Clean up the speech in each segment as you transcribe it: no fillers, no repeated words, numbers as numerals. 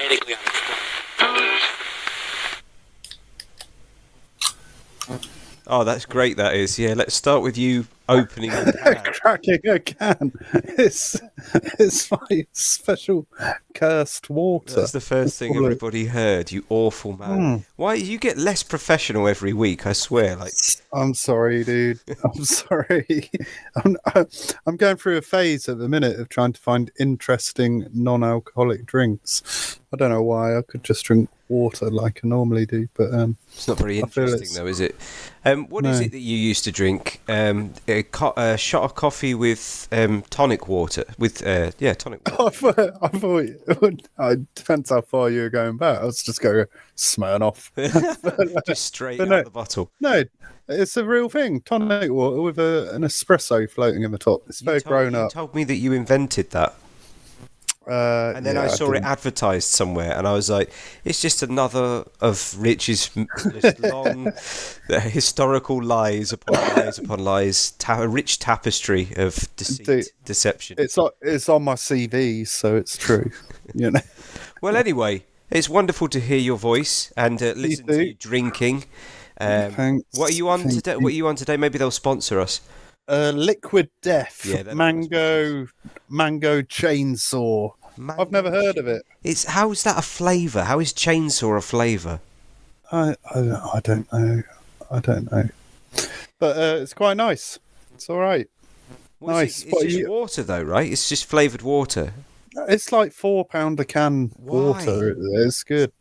medically Oh, that's great, that is. Yeah, let's start with you opening the can. Cracking a can. It's my special cursed water. That's the first thing everybody heard, you awful man. Why, you get less professional every week, I swear. Like, I'm sorry, dude. I'm sorry. I'm going through a phase at the minute of trying to find interesting non-alcoholic drinks. I don't know why. I could just drink water like I normally do, but it's not very interesting, though, is it? What is it that you used to drink? A shot of coffee with tonic water. With tonic water. I thought it depends how far you were going back. I was just going Smirnoff. Just straight out the bottle. No, it's a real thing. Tonic water with an espresso floating in the top. It's very grown up. You told me that you invented that. And then I saw it advertised somewhere, and I was like, it's just another of Rich's just long historical lies upon lies upon lies, a rich tapestry of deceit, deception. It's on my CV, so it's true. You know. Well, anyway, it's wonderful to hear your voice and listen to you drinking. Thanks. What are you on today? What are you on today? Maybe they'll sponsor us. Liquid Death, mango chainsaw. I've never heard of it. How is that a flavour? How is chainsaw a flavour? I don't know. But it's quite nice. It's all right. Nice. It's just water, though, right? It's just flavoured water. It's like £4 a can water. It's good.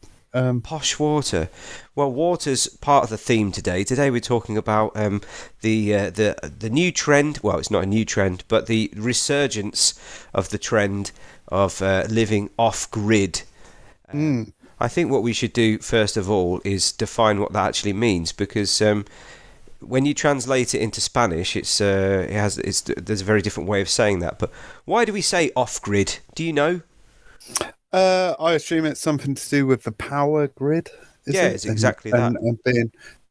Posh water. Well, water's part of the theme today. Today we're talking about the new trend. Well, it's not a new trend, but the resurgence of the trend of living off-grid. I think what we should do first of all is define what that actually means, because when you translate it into Spanish, there's a very different way of saying that. But why do we say off-grid? Do you know? I assume it's something to do with the power grid. It's exactly that. And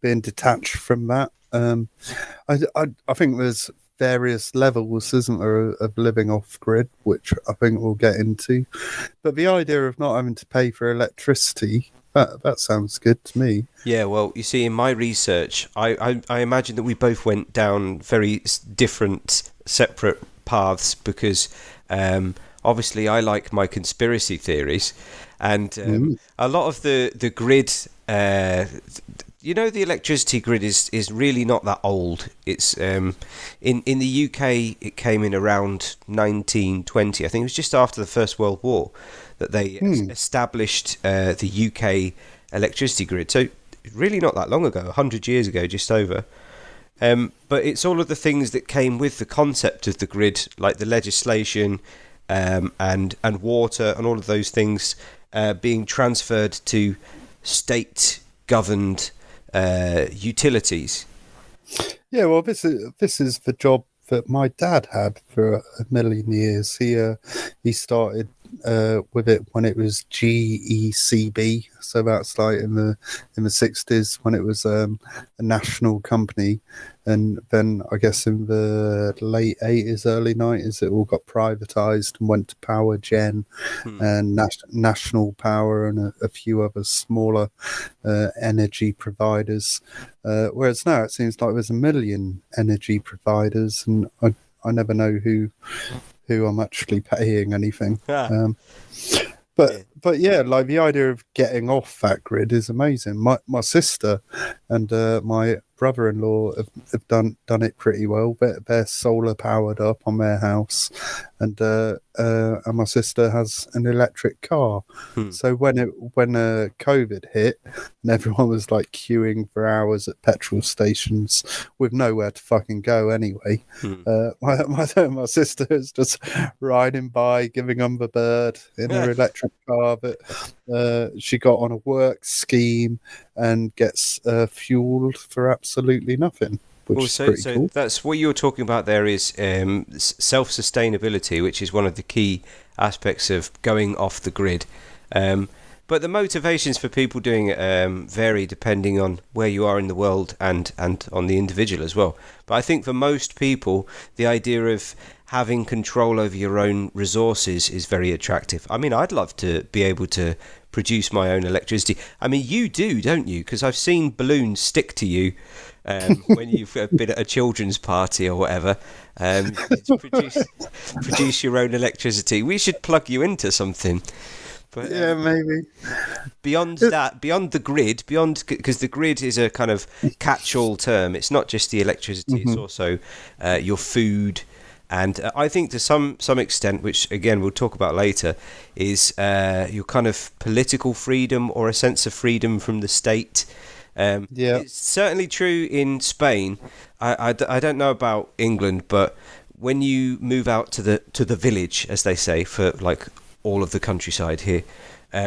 being detached from that. I think there's various levels, isn't there, of living off grid, which I think we'll get into. But the idea of not having to pay for electricity, that sounds good to me. Yeah, well, you see, in my research, I imagine that we both went down very different, separate paths because obviously I like my conspiracy theories, and a lot of the grid, the electricity grid is really not that old. It's in the UK, it came in around 1920. I think it was just after the First World War that they established the UK electricity grid. So really not that long ago, 100 years ago, just over. But it's all of the things that came with the concept of the grid, like the legislation and water and all of those things being transferred to state-governed utilities. Yeah, well, this is the job that my dad had for a million years. He started with it when it was GECB, so that's like in the 60s when it was a national company, and then I guess in the late 80s, early 90s, it all got privatized and went to Power Gen and National Power and a few other smaller energy providers. Whereas now it seems like there's a million energy providers, and I never know who I'm actually paying anything. But yeah, like the idea of getting off that grid is amazing. My sister and my brother-in-law have done it pretty well. They're solar powered up on their house, and my sister has an electric car. So when COVID hit and everyone was like queuing for hours at petrol stations with nowhere to fucking go anyway, my sister is just riding by, giving them the bird in her electric car that she got on a work scheme and gets fueled for absolutely nothing. So that's what you're talking about there is self-sustainability, which is one of the key aspects of going off the grid. But the motivations for people doing it vary depending on where you are in the world and on the individual as well. But I think for most people, the idea of having control over your own resources is very attractive. I mean, I'd love to be able to produce my own electricity. I mean, you do, don't you? Because I've seen balloons stick to you when you've been at a children's party or whatever. To produce your own electricity. We should plug you into something. But, yeah, maybe. Beyond that, beyond the grid, because the grid is a kind of catch-all term. It's not just the electricity; it's also your food, and I think to some extent, which again we'll talk about later, is your kind of political freedom or a sense of freedom from the state. It's certainly true in Spain. I don't know about England, but when you move out to the village, as they say, for like all of the countryside here,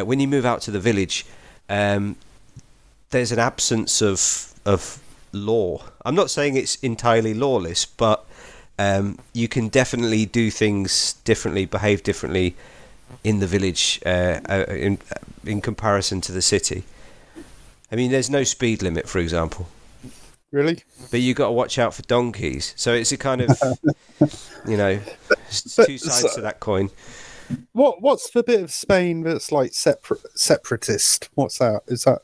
when you move out to the village, there's an absence of law. I'm not saying it's entirely lawless, but you can definitely do things differently, behave differently in the village in comparison to the city. I mean, there's no speed limit, for example. Really? But you got to watch out for donkeys. So it's a kind of, two sides to that coin. What's the bit of Spain that's like separatist? What's that? Is that?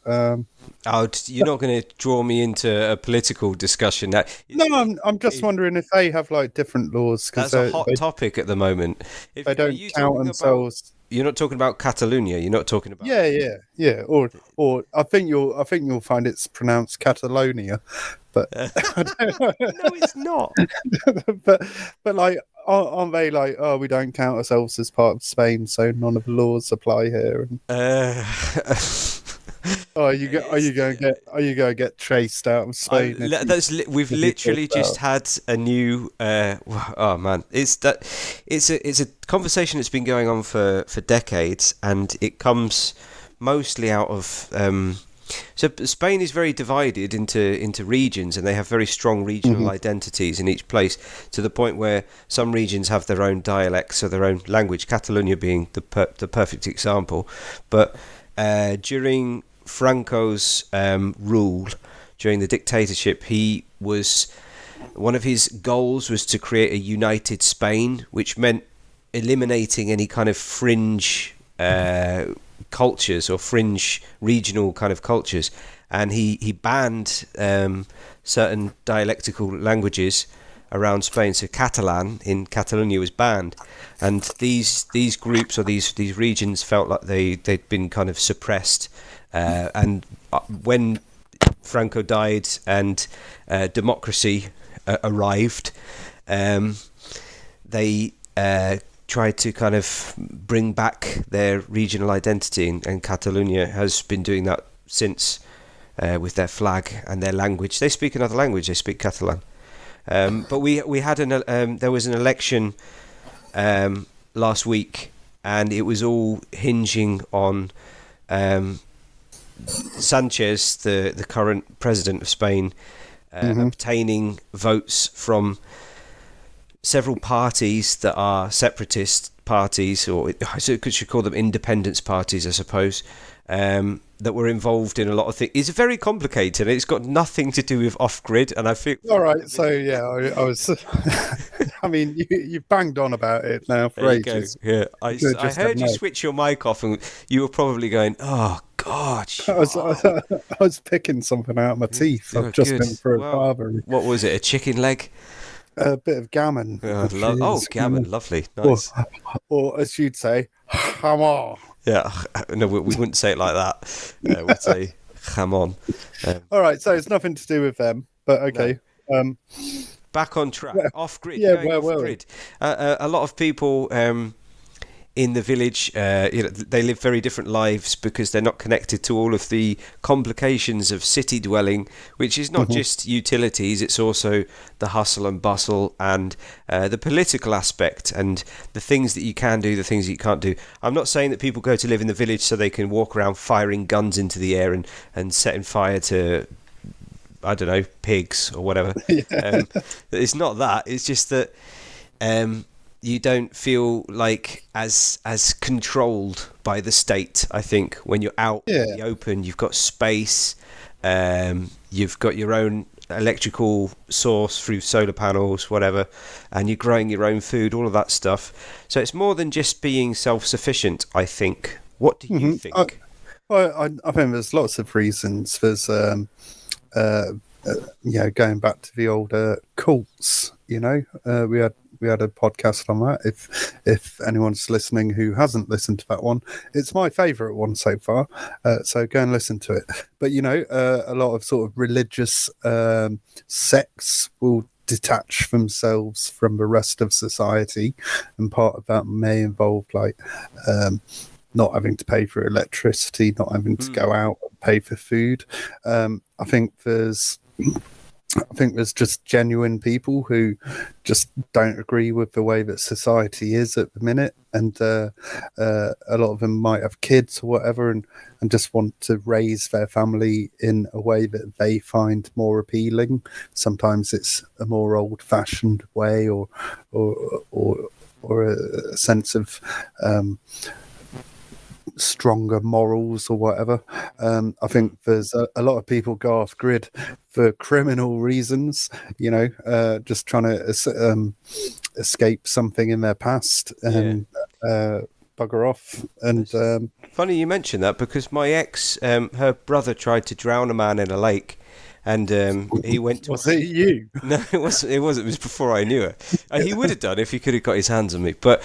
You're not going to draw me into a political discussion. No, I'm just wondering if they have like different laws. That's a hot topic at the moment. They don't count themselves. You're not talking about Catalonia. You're not talking about. Yeah. Or I think you'll find it's pronounced Catalonia, but no, it's not. but like, aren't they like, oh, we don't count ourselves as part of Spain, so none of the laws apply here? Are you going to get chased out of Spain? We've literally just had a new. Oh man, it's a conversation that's been going on for decades, and it comes mostly out of. So Spain is very divided into regions, and they have very strong regional identities in each place, to the point where some regions have their own dialects or their own language. Catalonia being the perfect example, but during Franco's rule, during the dictatorship, one of his goals was to create a united Spain, which meant eliminating any kind of fringe cultures or fringe regional kind of cultures, and he banned certain dialectical languages around Spain. So Catalan in Catalonia was banned, and these groups or these regions felt like they'd been kind of suppressed. And when Franco died and democracy arrived, they tried to kind of bring back their regional identity, and Catalonia has been doing that since, with their flag and their language. They speak another language. They speak Catalan. But we had there was an election last week, and it was all hinging on Sanchez, the current president of Spain, obtaining votes from several parties that are separatist parties, or so you should call them independence parties, I suppose, that were involved in a lot of things. It's very complicated. It's got nothing to do with off-grid, and I think. All right, so yeah, I was. I mean, you've banged on about it now for ages. Yeah, I heard you switch your mic off, and you were probably going, "Oh God!" I was picking something out of my teeth. I've just been for a barber. What was it? A chicken leg? A bit of gammon. Gammon, lovely, nice. Or as you'd say, jamon. Yeah, no, we wouldn't say it like that. We'd say jamon. All right, so it's nothing to do with them, but okay. No. Back on track, off grid. Yeah, where off grid. A lot of people in the village, they live very different lives because they're not connected to all of the complications of city dwelling, which is not just utilities, it's also the hustle and bustle and the political aspect and the things that you can do, the things that you can't do. I'm not saying that people go to live in the village so they can walk around firing guns into the air and setting fire to, I don't know, pigs or whatever. It's not that. It's just that you don't feel like as controlled by the state. I think when you're out in Yeah. the open, you've got space, you've got your own electrical source through solar panels, whatever, and you're growing your own food, all of that stuff. So it's more than just being self-sufficient, I think. What do you Hmm. think? I think there's lots of reasons. There's uh, going back to the older cults. We had a podcast on that. If anyone's listening who hasn't listened to that one, it's my favourite one so far. So go and listen to it. But a lot of sort of religious sects will detach themselves from the rest of society, and part of that may involve like not having to pay for electricity, not having to go out and pay for food. I think there's just genuine people who just don't agree with the way that society is at the minute, and a lot of them might have kids or whatever, and just want to raise their family in a way that they find more appealing. Sometimes it's a more old-fashioned way, or a sense of stronger morals or whatever. I think there's a lot of people go off grid for criminal reasons, just trying to escape something in their past and bugger off. And Funny you mention that, because my ex, her brother tried to drown a man in a lake, and he went to... Was it you? No, it wasn't. It wasn't. It was before I knew her. He would have done if he could have got his hands on me. But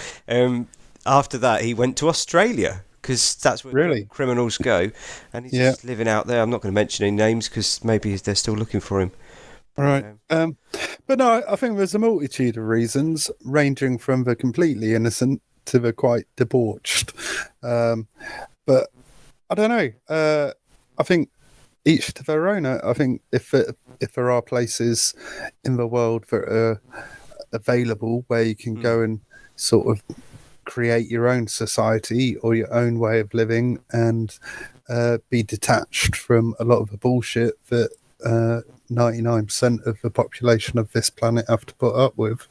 after that, he went to Australia, because that's where Really? criminals go, and he's just living out there. I'm not going to mention any names because maybe they're still looking for him. Right. But no, I think there's a multitude of reasons, ranging from the completely innocent to the quite debauched. But I don't know. I think each to their own. I think if there are places in the world that are available where you can go and sort of create your own society or your own way of living, and be detached from a lot of the bullshit that 99% of the population of this planet have to put up with,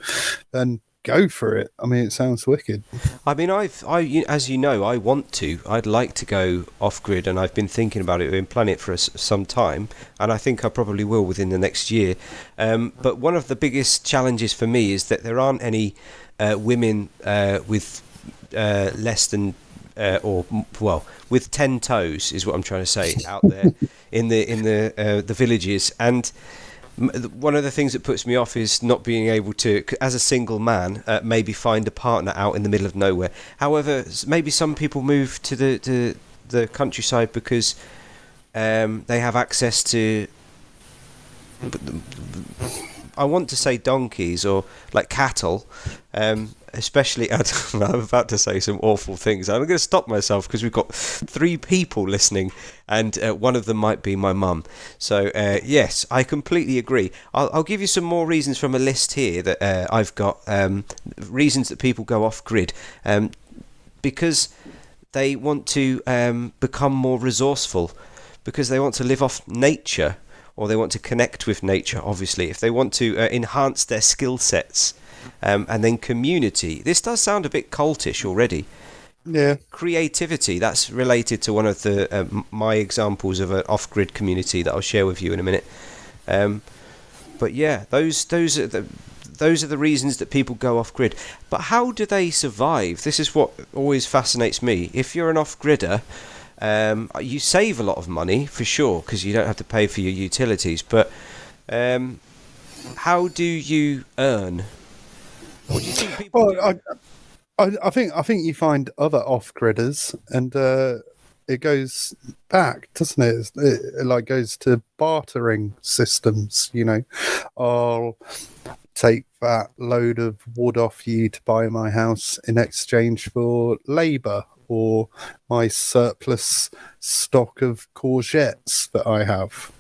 then go for it. I mean, it sounds wicked. I mean, as you know, I'd like to go off grid, and I've been thinking about it. I've been planning it for some time, and I think I probably will within the next year. But one of the biggest challenges for me is that there aren't any women with less than with 10 toes, is what I'm trying to say, out there in the villages. And one of the things that puts me off is not being able to, as a single man, maybe find a partner out in the middle of nowhere. However, maybe some people move to the countryside because they have access to, I want to say donkeys or like cattle, especially I'm about to say some awful things. I'm going to stop myself because we've got 3 people listening, and one of them might be my mum. So yes, I completely agree. I'll give you some more reasons from a list here that I've got, reasons that people go off grid, because they want to become more resourceful, because they want to live off nature, or they want to connect with nature, obviously, if they want to enhance their skill sets. And then community. This does sound a bit cultish already. Yeah. Creativity, that's related to one of the my examples of an off-grid community that I'll share with you in a minute. But yeah, those are the reasons that people go off-grid. But how do they survive? This is what always fascinates me. If you're an off-gridder, you save a lot of money, for sure, because you don't have to pay for your utilities. But how do you earn? What do you think people do? I think you find other off-gridders, and it goes back, doesn't it? It like goes to bartering systems. I'll take that load of wood off you to buy my house in exchange for labour, or my surplus stock of courgettes that I have.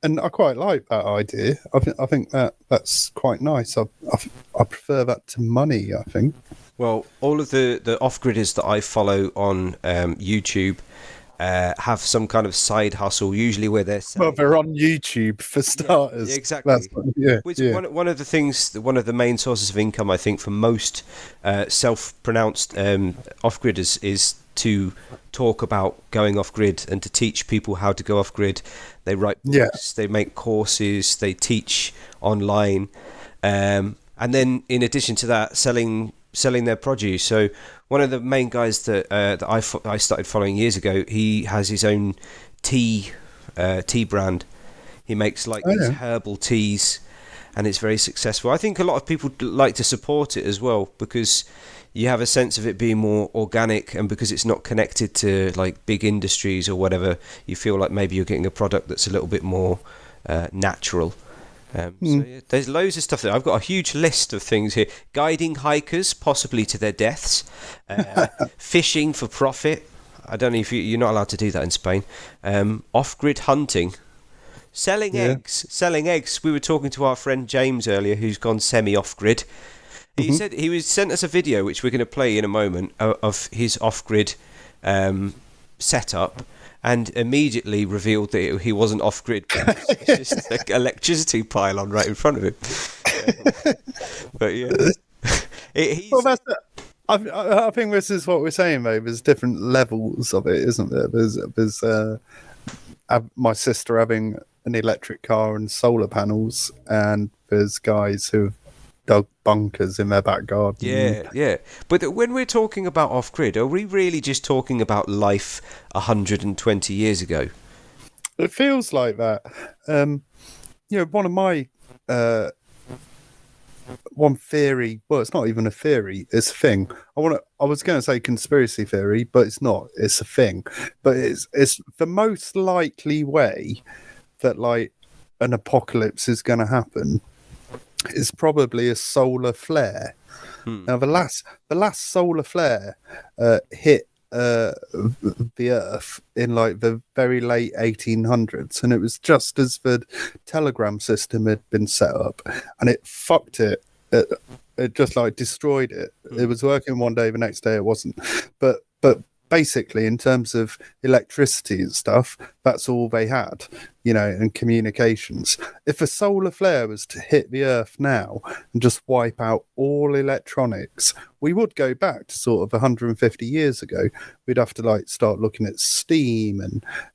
And I quite like that idea. I think that's quite nice. I prefer that to money, I think. Well, all of the off-gridders that I follow on YouTube, have some kind of side hustle, usually where they're Well, selling. they're on YouTube for Yeah, starters. exactly. Yeah, Which yeah, one of the things, one of the main sources of income, I think, for most self-pronounced off-gridders is to talk about going off-grid and to teach people how to go off-grid. They write yeah, books, they make courses, they teach online, and then in addition to that, selling their produce. So one of the main guys that I started following years ago, he has his own tea tea brand. He makes like oh, these yeah. herbal teas, and it's very successful. I think a lot of people like to support it as well because you have a sense of it being more organic, and because it's not connected to like big industries or whatever, you feel like maybe you're getting a product that's a little bit more natural. So Hmm. yeah, there's loads of stuff there. I've got a huge list of things here: guiding hikers possibly to their deaths, fishing for profit. I don't know if you're not allowed to do that in Spain. Off-grid hunting. Yeah. Selling eggs. We were talking to our friend James earlier, who's gone semi-off-grid. He Hmm. said he was sent us a video, which we're going to play in a moment, of his off-grid setup, and immediately revealed that he wasn't off-grid because there's just an electricity pylon right in front of him. But yeah, Well, he's that's it. I think this is what we're saying, though. There's different levels of it, isn't there? There's my sister having an electric car and solar panels, and there's guys who've dug bunkers in their back garden. yeah. But when we're talking about off-grid, are we really just talking about life 120 years ago? It feels like that. One of my uh, one theory. Well, it's not even a theory; it's a thing. I was going to say conspiracy theory, but it's not. It's a thing. But it's the most likely way that like an apocalypse is going to happen is probably a solar flare. Hmm. Now, the last solar flare hit the Earth in like the very late 1800s, and it was just as the telegram system had been set up, and it fucked it. It just like destroyed it. It Hmm. was working one day, the next day it wasn't. But basically, in terms of electricity and stuff, that's all they had, and communications. If a solar flare was to hit the Earth now and just wipe out all electronics, we would go back to sort of 150 years ago. We'd have to like start looking at steam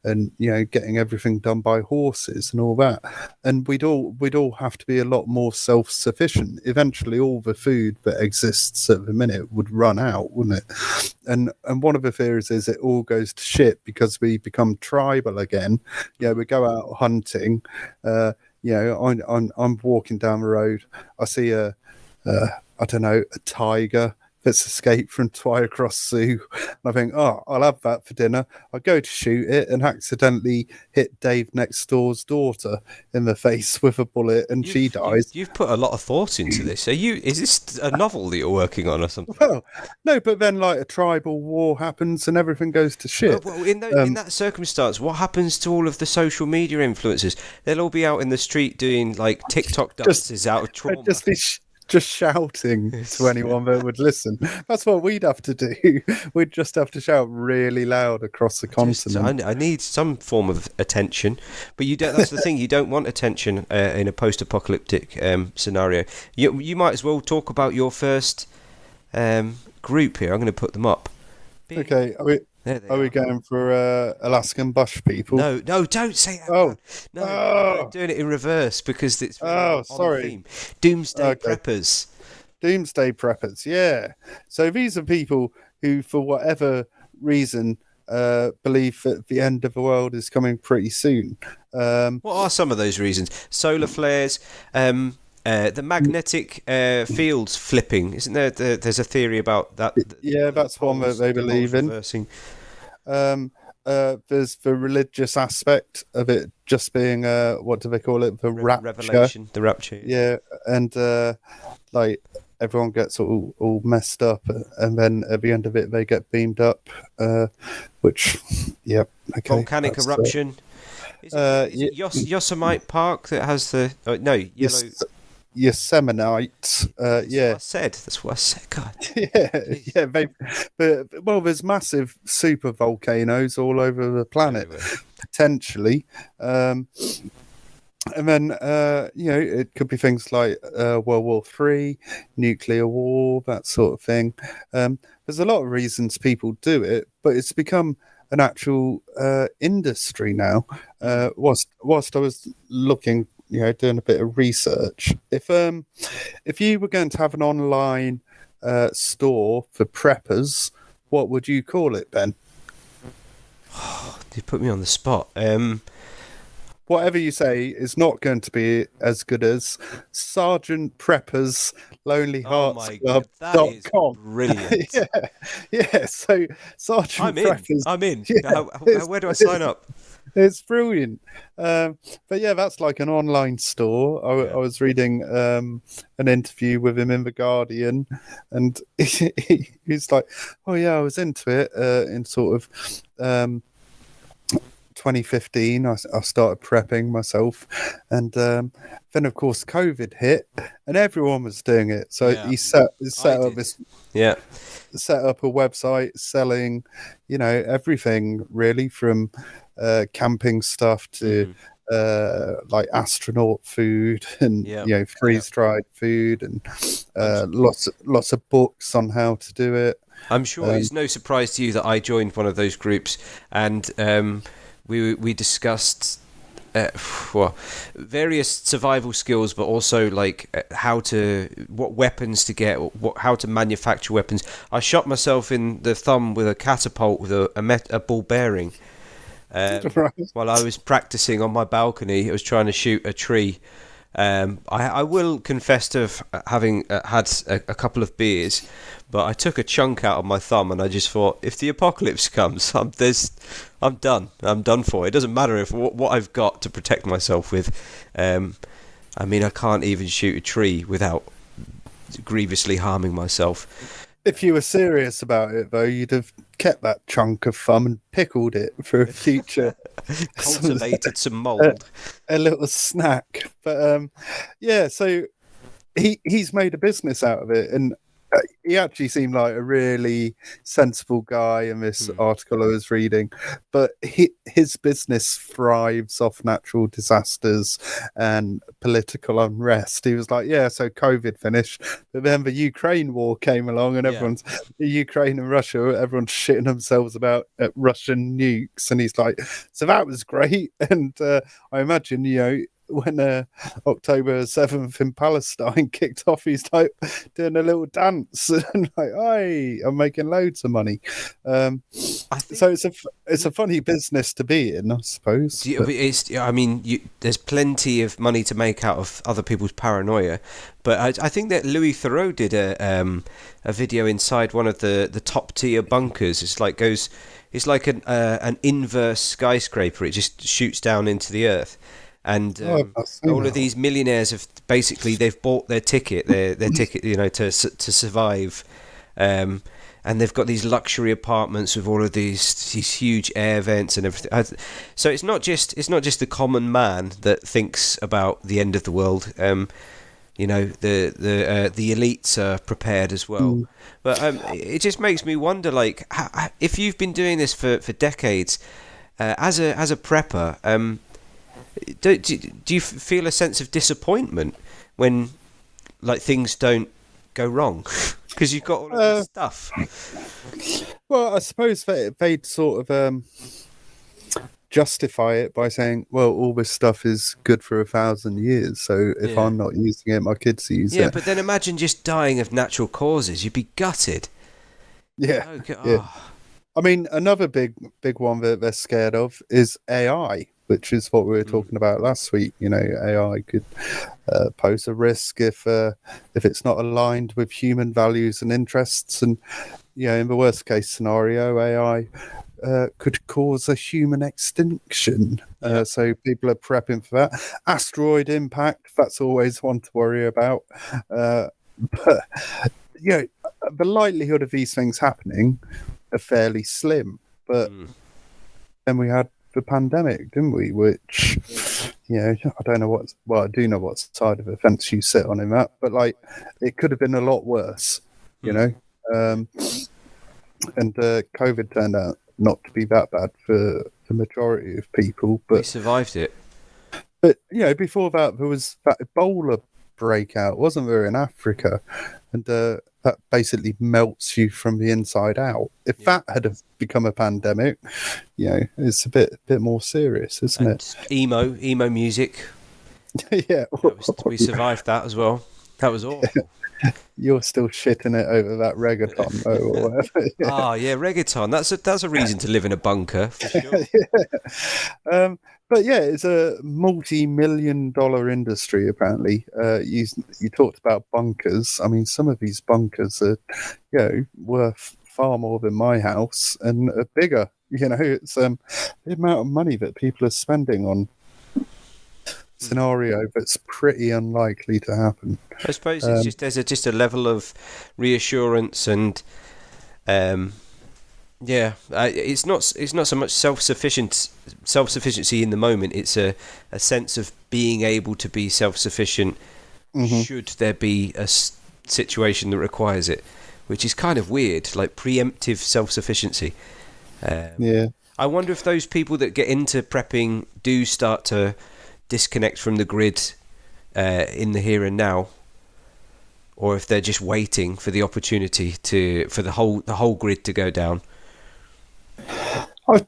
and getting everything done by horses and all that, and we'd all have to be a lot more self-sufficient. Eventually all the food that exists at the minute would run out, wouldn't it? And one of the theories is it all goes to shit because we become tribal again. We go out hunting. I'm walking down the road, I see I don't know, a tiger that's escaped from Twycross Zoo. And I think, oh, I'll have that for dinner. I go to shoot it and accidentally hit Dave next door's daughter in the face with a bullet, and she dies. You've put a lot of thought into this. Is this a novel that you're working on or something? Well, no, but then like a tribal war happens and everything goes to shit. Well, in that circumstance, what happens to all of the social media influencers? They'll all be out in the street doing like TikTok Just, dances out of I'd trauma. just be just shouting to anyone that would listen. That's what we'd have to do. We'd just have to shout really loud across the continent. I need some form of attention, but you don't. That's the thing. You don't want attention in a post-apocalyptic scenario. You might as well talk about your first group here. I'm going to put them up. Okay, There they are we are. going for Alaskan bush people? No, don't say that. Oh, No, I'm oh, doing it in reverse because it's very oh, on sorry. theme. Doomsday Okay. preppers. Doomsday preppers, yeah. So these are people who, for whatever reason, believe that the end of the world is coming pretty soon. What are some of those reasons? Solar flares, the magnetic fields flipping. Isn't there? There's a theory about that. Yeah, that's one that they The believe poles in. reversing. There's the religious aspect of it just being what do they call it? The rapture. Revelation. The rapture. Yeah, and like everyone gets all messed up, and then at the end of it they get beamed up, which, yep, okay. Volcanic that's, eruption. Is it Yosemite Park that has the no yellow? Yes, Yosemite. That's what I Yeah, said. That's what I said. God, yeah, jeez, yeah. But well, there's massive super volcanoes all over the planet everywhere. potentially. Um, and then it could be things like World War Three, nuclear war, that sort of thing. There's a lot of reasons people do it, but it's become an actual industry now. Mm. Whilst I was looking, doing a bit of research, if you were going to have an online store for preppers, what would you call it, Ben? You put me on the spot. Whatever you say is not going to be as good as Sergeant Prepper's Lonely Oh Hearts my Club god, that dot is com. brilliant. Yeah, yeah. So Sergeant I'm in. Prepper's, I'm in. yeah, Where do I sign up? it's brilliant. But yeah, that's like an online store. Yeah. I was reading an interview with him in the Guardian, and he's like, "Oh yeah, I was into it in sort of." 2015 I started prepping myself, and then of course COVID hit and everyone was doing it, so Yeah, he set I up did. this Yeah. set up a website selling everything really, from camping stuff to Mm. like astronaut food and Yeah. Yeah. freeze dried food, and I'm lots of books on how to do it. I'm sure um, it's no surprise to you that I joined one of those groups, and we discussed uh, well, various survival skills, but also like what weapons to get, how to manufacture weapons. I shot myself in the thumb with a catapult with a ball bearing. right. While I was practicing on my balcony, I was trying to shoot a tree. I will confess to having had a couple of beers, but I took a chunk out of my thumb, and I just thought, if the apocalypse comes, I'm done. I'm done for. It doesn't matter if what I've got to protect myself with. I mean, I can't even shoot a tree without grievously harming myself. If you were serious about it, though, you'd have kept that chunk of thumb and pickled it for a future, Cultivated some a, mould. a little snack. But yeah, so he's made a business out of it, and he actually seemed like a really sensible guy in this Hmm. article I was reading. But his business thrives off natural disasters and political unrest. He was like, yeah, so COVID finished, but then the Ukraine war came along, and Yeah. Ukraine and Russia, everyone's shitting themselves about Russian nukes, and he's like, so that was great. And I imagine, when October 7th in Palestine kicked off, he's like doing a little dance and like, "Hey, I'm making loads of money." I So think. it's a funny business to be in, I suppose. But I mean, there's plenty of money to make out of other people's paranoia, but I think that Louis Theroux did a video inside one of the top tier bunkers. It's like an inverse skyscraper. It just shoots down into the earth, and I've not seen all of that. these millionaires have basically they've bought their ticket, to survive. Um, and they've got these luxury apartments with all of these huge air vents and everything. So it's not just the common man that thinks about the end of the world. The elites are prepared as well. Mm. But it just makes me wonder, like, if you've been doing this for decades, as a prepper, do you feel a sense of disappointment when like things don't go wrong? Because you've got all of this Uh, stuff. well, I suppose they'd sort of justify it by saying, "Well, all this stuff is good for 1,000 years, so if Yeah. I'm not using it, my kids use Yeah, it." but then imagine just dying of natural causes. You'd be gutted. Yeah, Okay. yeah. Oh. I mean, another big one that they're scared of is AI, which is what we were Mm. talking about last week. AI could pose a risk if it's not aligned with human values and interests, and in the worst case scenario, AI could cause a human extinction. Yeah. So people are prepping for that. Asteroid impact, that's always one to worry about. Uh, but yeah, the likelihood of these things happening are fairly slim. But Mm. then we had the pandemic, didn't we? Which, I don't know I do know what side of the fence you sit on in that, but like, it could have been a lot worse, you know. Um, and COVID turned out not to be that bad for the majority of people, We but survived it. before that there was that Ebola breakout, wasn't there, in Africa, and that basically melts you from the inside out. If that had have become a pandemic, it's a bit more serious, isn't And emo music. it? Yeah, We survived that as well. That was awful. you're still shitting it over that reggaeton though, or whatever. Ah, yeah, reggaeton. That's a reason to live in a bunker for sure. But yeah, it's a multi-million-dollar industry. Apparently, you talked about bunkers. I mean, some of these bunkers are, worth far more than my house and are bigger. It's the amount of money that people are spending on scenario that's pretty unlikely to happen. I suppose it's just a level of reassurance and it's not so much self-sufficiency in the moment. It's a sense of being able to be self-sufficient should there be a situation that requires it, which is kind of weird, like preemptive self-sufficiency. I wonder if those people that get into prepping do start to disconnect from the grid in the here and now, or if they're just waiting for the opportunity for the whole grid to go down. I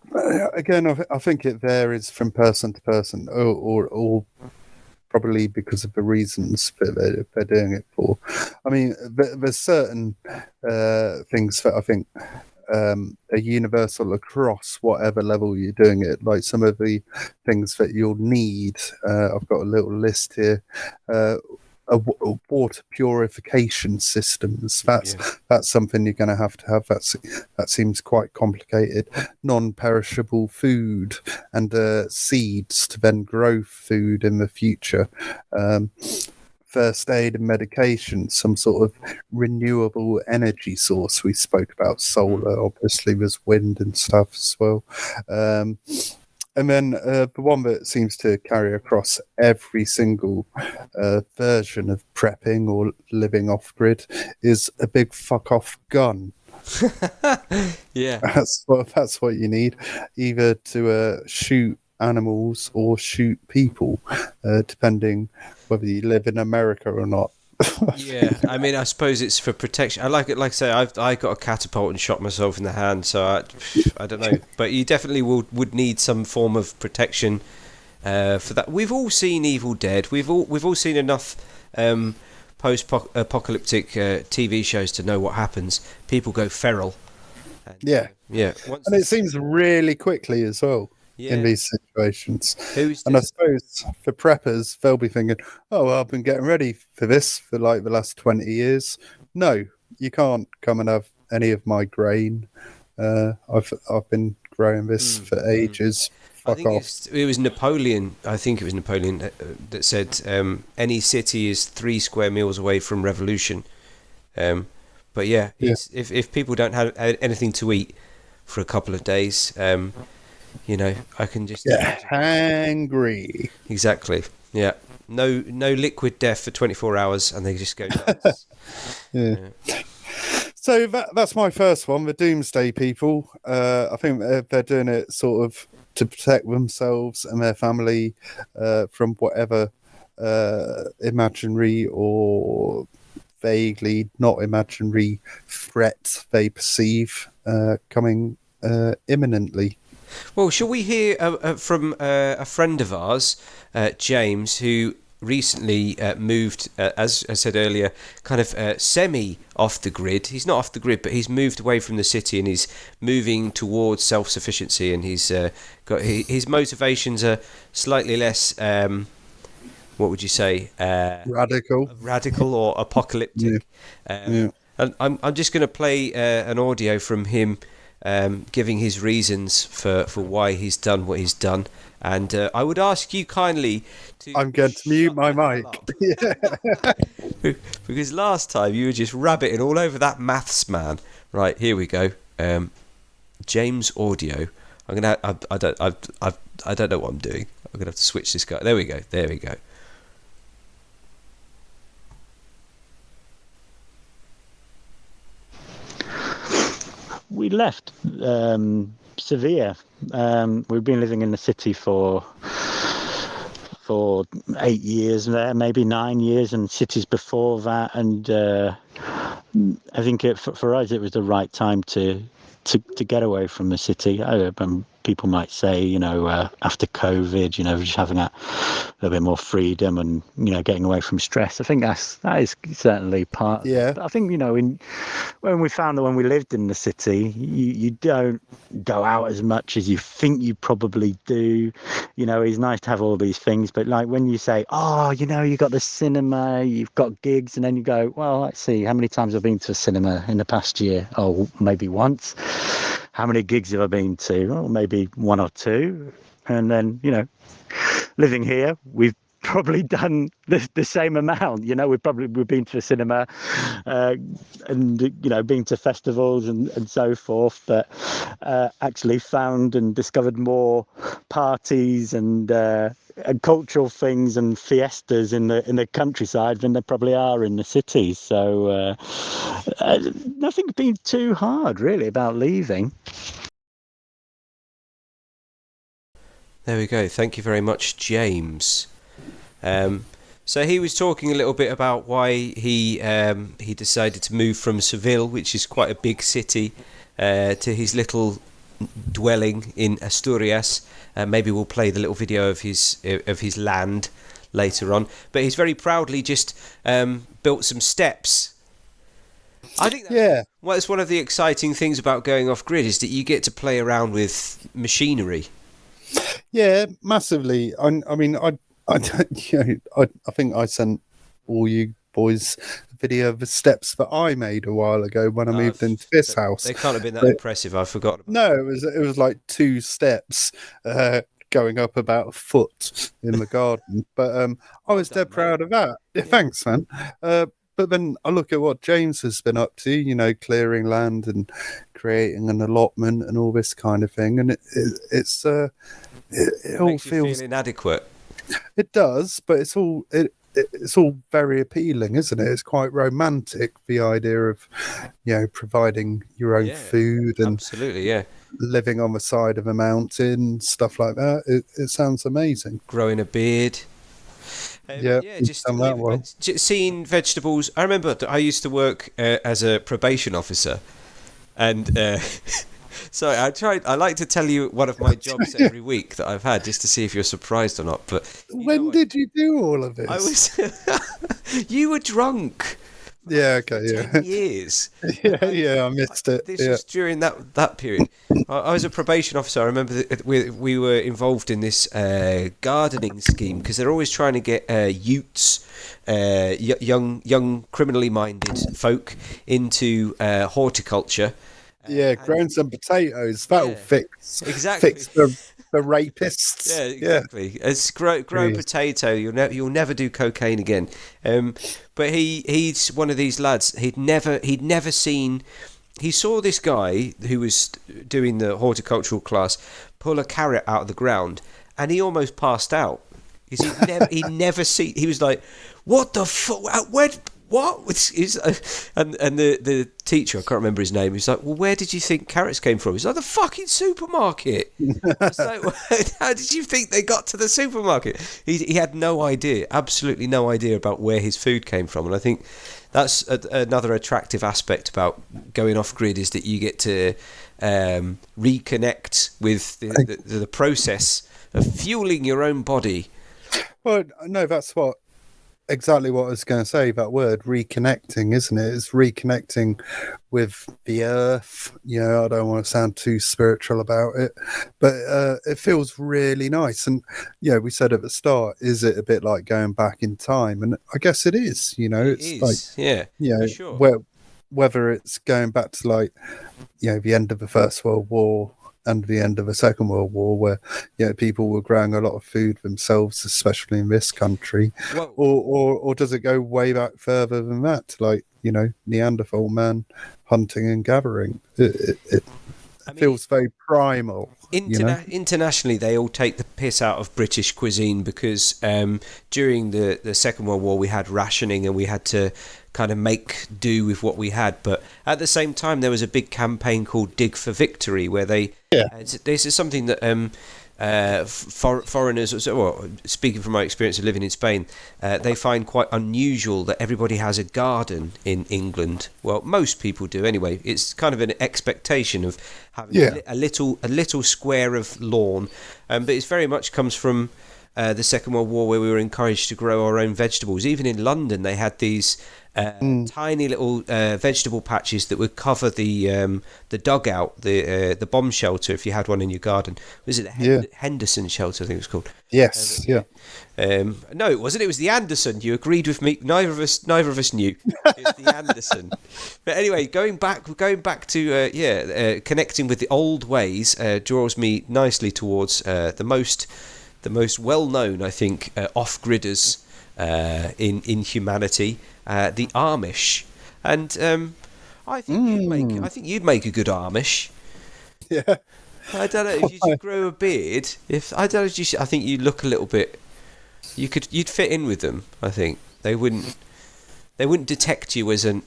think it varies from person to person, or probably because of the reasons that they're doing it for. I mean, there's certain things that I think are universal across whatever level you're doing it. Like some of the things that you'll need, I've got a little list here. Water purification systems. That's something you're going to have. That seems quite complicated. Non-perishable food and seeds to then grow food in the future. First aid and medication, some sort of renewable energy source. We spoke about solar, obviously there's wind and stuff as well. And then the one that seems to carry across every single version of prepping or living off-grid is a big fuck-off gun. Yeah. That's what you need, either to shoot animals or shoot people, depending whether you live in America or not. Yeah, I mean, I suppose it's for protection. I like it. Like I say, I got a catapult and shot myself in the hand, so I don't know. But you definitely would need some form of protection for that. We've all seen Evil Dead. We've all seen enough post-apocalyptic TV shows to know what happens. People go feral. And, yeah. And it seems really quickly as well. In these situations. And I suppose for preppers, they'll be thinking, oh, well, I've been getting ready for this for like the last 20 years. No, you can't come and have any of my grain. I've been growing this for ages. Fuck off. It was Napoleon. I think it was Napoleon that said any city is 3 square miles away from revolution. But if people don't have anything to eat for a couple of days, I can just hangry. Exactly. Yeah. No liquid death for 24 hours, and they just go nuts. So that's my first one. The Doomsday people. I think they're doing it sort of to protect themselves and their family from whatever imaginary or vaguely not imaginary threat they perceive coming imminently. Well, shall we hear from a friend of ours, James, who recently moved, as I said earlier, kind of semi off the grid. He's not off the grid, but he's moved away from the city and he's moving towards self-sufficiency, and he's got his motivations are slightly less, what would you say? Radical or apocalyptic. And I'm just going to play an audio from him giving his reasons for why he's done what he's done. And I would ask you kindly to... I'm going to mute my mic. Because last time you were just rabbiting all over that maths man. Right, here we go. James audio I'm gonna. I don't know what I'm doing. I'm gonna have to switch this guy. There we go. There we go. We left Sevilla. We've been living in the city for 8 years there, maybe 9 years, and cities before that. And I think for us, it was the right time to get away from the city. People might say, after COVID, just having a little bit more freedom and, getting away from stress. I think that is certainly part of it. But I think, when we found that when we lived in the city, you don't go out as much as you think you probably do. It's nice to have all these things, but like when you say, you got the cinema, you've got gigs, and then you go, well, let's see, how many times I've been to a cinema in the past year? Oh, maybe once. How many gigs have I been to? Oh, maybe one or two. And then, living here, we've probably done the same amount. We've been to a cinema and been to festivals and so forth, but actually found and discovered more parties and cultural things and fiestas in the countryside than there probably are in the cities. So nothing's been too hard really about leaving. There we go. Thank you very much, James. So he was talking a little bit about why he decided to move from Seville, which is quite a big city, to his little dwelling in Asturias. Maybe we'll play the little video of his land later on. But he's very proudly just built some steps. I think that's one of the exciting things about going off grid is that you get to play around with machinery. Yeah, massively. I mean, I think I sent all you boys a video of the steps that I made a while ago when I moved into this house. They can't have been that impressive. I've forgotten. No, it was like 2 steps going up about a foot in the garden. But I was dead proud of that. Yeah, thanks, man. But then I look at what James has been up to, clearing land and creating an allotment and all this kind of thing, and it all feels inadequate. It does, but it's all very appealing, isn't it? It's quite romantic, the idea of providing your own food and absolutely, living on the side of a mountain, stuff like that. It sounds amazing. Growing a beard. Just seeing vegetables. I remember that I used to work as a probation officer, and so I like to tell you one of my jobs every week that I've had, just to see if you're surprised or not. But when did you do all of this? I was. You were drunk. Yeah. Okay. 10 years. I missed it. This was during that period. I was a probation officer. I remember that we were involved in this gardening scheme because they're always trying to get youths, young criminally minded folk into horticulture. Growing some potatoes. That'll fix the rapists. Yeah, exactly. As grow a potato, you'll never do cocaine again. But he's one of these lads. He'd never seen. He saw this guy who was doing the horticultural class pull a carrot out of the ground, and he almost passed out. He'd never seen. He was like, "What the fuck? Where?" What? And the teacher, I can't remember his name, he's like, well, where did you think carrots came from? He's like, the fucking supermarket. I was like, how did you think they got to the supermarket? He had no idea, absolutely no idea about where his food came from. And I think that's another attractive aspect about going off grid, is that you get to reconnect with the process of fueling your own body. Well, no, that's exactly what I was going to say. That word reconnecting, isn't it? It's reconnecting with the earth. I don't want to sound too spiritual about it, but it feels really nice. And we said at the start, is it a bit like going back in time? And I guess it is. It's like, sure. Whether it's going back to the end of the First World War and the end of the Second World War, where people were growing a lot of food themselves, especially in this country, or does it go way back further than that, to Neanderthal man hunting and gathering? feels very primal. Internationally, they all take the piss out of British cuisine because during the Second World War we had rationing and we had to kind of make do with what we had. But at the same time, there was a big campaign called Dig for Victory, where this is something that foreigners, well, speaking from my experience of living in Spain, they find quite unusual that everybody has a garden in England. Well, most people do anyway. It's kind of an expectation of having a little square of lawn, but it very much comes from the Second World War, where we were encouraged to grow our own vegetables. Even in London, they had these tiny little vegetable patches that would cover the dugout, the bomb shelter, if you had one in your garden. Was it the Henderson shelter, I think it was called? Yes, No, it wasn't. It was the Anderson. You agreed with me. Neither of us knew. It was the Anderson. But anyway, going back to connecting with the old ways draws me nicely towards the most well-known, I think, off-gridders in humanity, the Amish, and I think you'd make a good Amish. Yeah. I don't know if you should grow a beard. I think you look a little bit. You'd fit in with them. I think they wouldn't detect you as an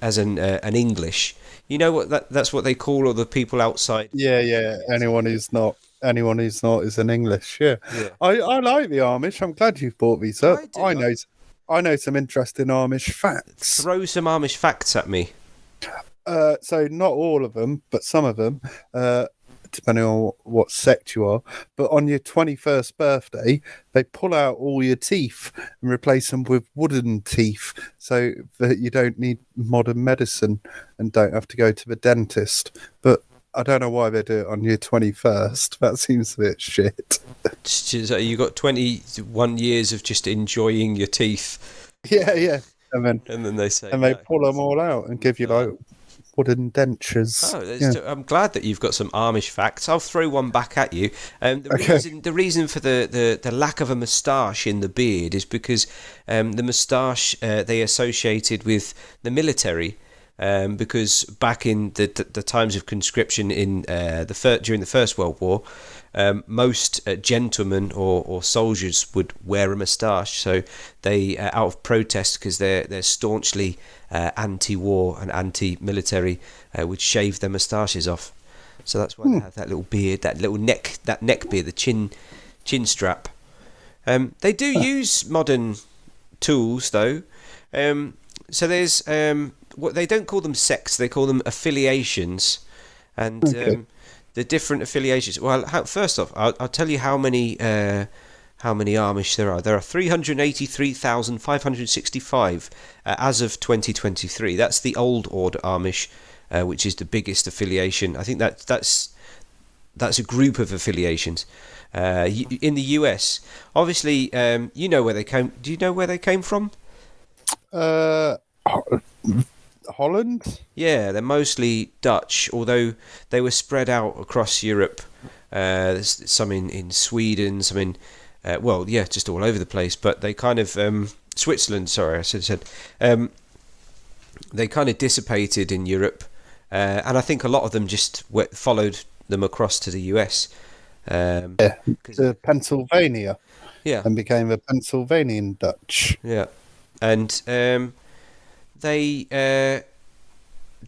English. You know what that's what they call all the people outside. Yeah. Anyone who's not is an English. Yeah. I like the Amish. I'm glad you've brought these up. I know some interesting Amish facts. Throw some Amish facts at me. So not all of them, but some of them, depending on what sect you are. But on your 21st birthday, they pull out all your teeth and replace them with wooden teeth, so that you don't need modern medicine and don't have to go to the dentist. But I don't know why they do it on your 21st. That seems a bit shit. So you got 21 years of just enjoying your teeth. Yeah. And then they say, and they pull them all out and give you like wooden dentures. I'm glad that you've got some Amish facts. I'll throw one back at you. The reason for the lack of a moustache in the beard is because the moustache they associated with the military. Because back in the times of conscription during the First World War, most gentlemen or soldiers would wear a moustache. So they, out of protest, because they're staunchly anti-war and anti-military, would shave their moustaches off. So that's why they have that little beard, that neck beard, the chin strap. They do use modern tools though. So there's what they don't call them sects; they call them affiliations, and the different affiliations. Well, first off, I'll tell you how many Amish there are. There are 383,565 as of 2023. That's the Old Order Amish, which is the biggest affiliation. I think that's a group of affiliations. In the US, obviously, you know where they came. Do you know where they came from? Holland? Yeah, they're mostly Dutch, although they were spread out across Europe. There's some in Sweden, some in, just all over the place. But they kind of, Switzerland, sorry, I said. They kind of dissipated in Europe. And I think a lot of them just followed them across to the US. To Pennsylvania. Yeah. And became a Pennsylvanian Dutch. Yeah. And they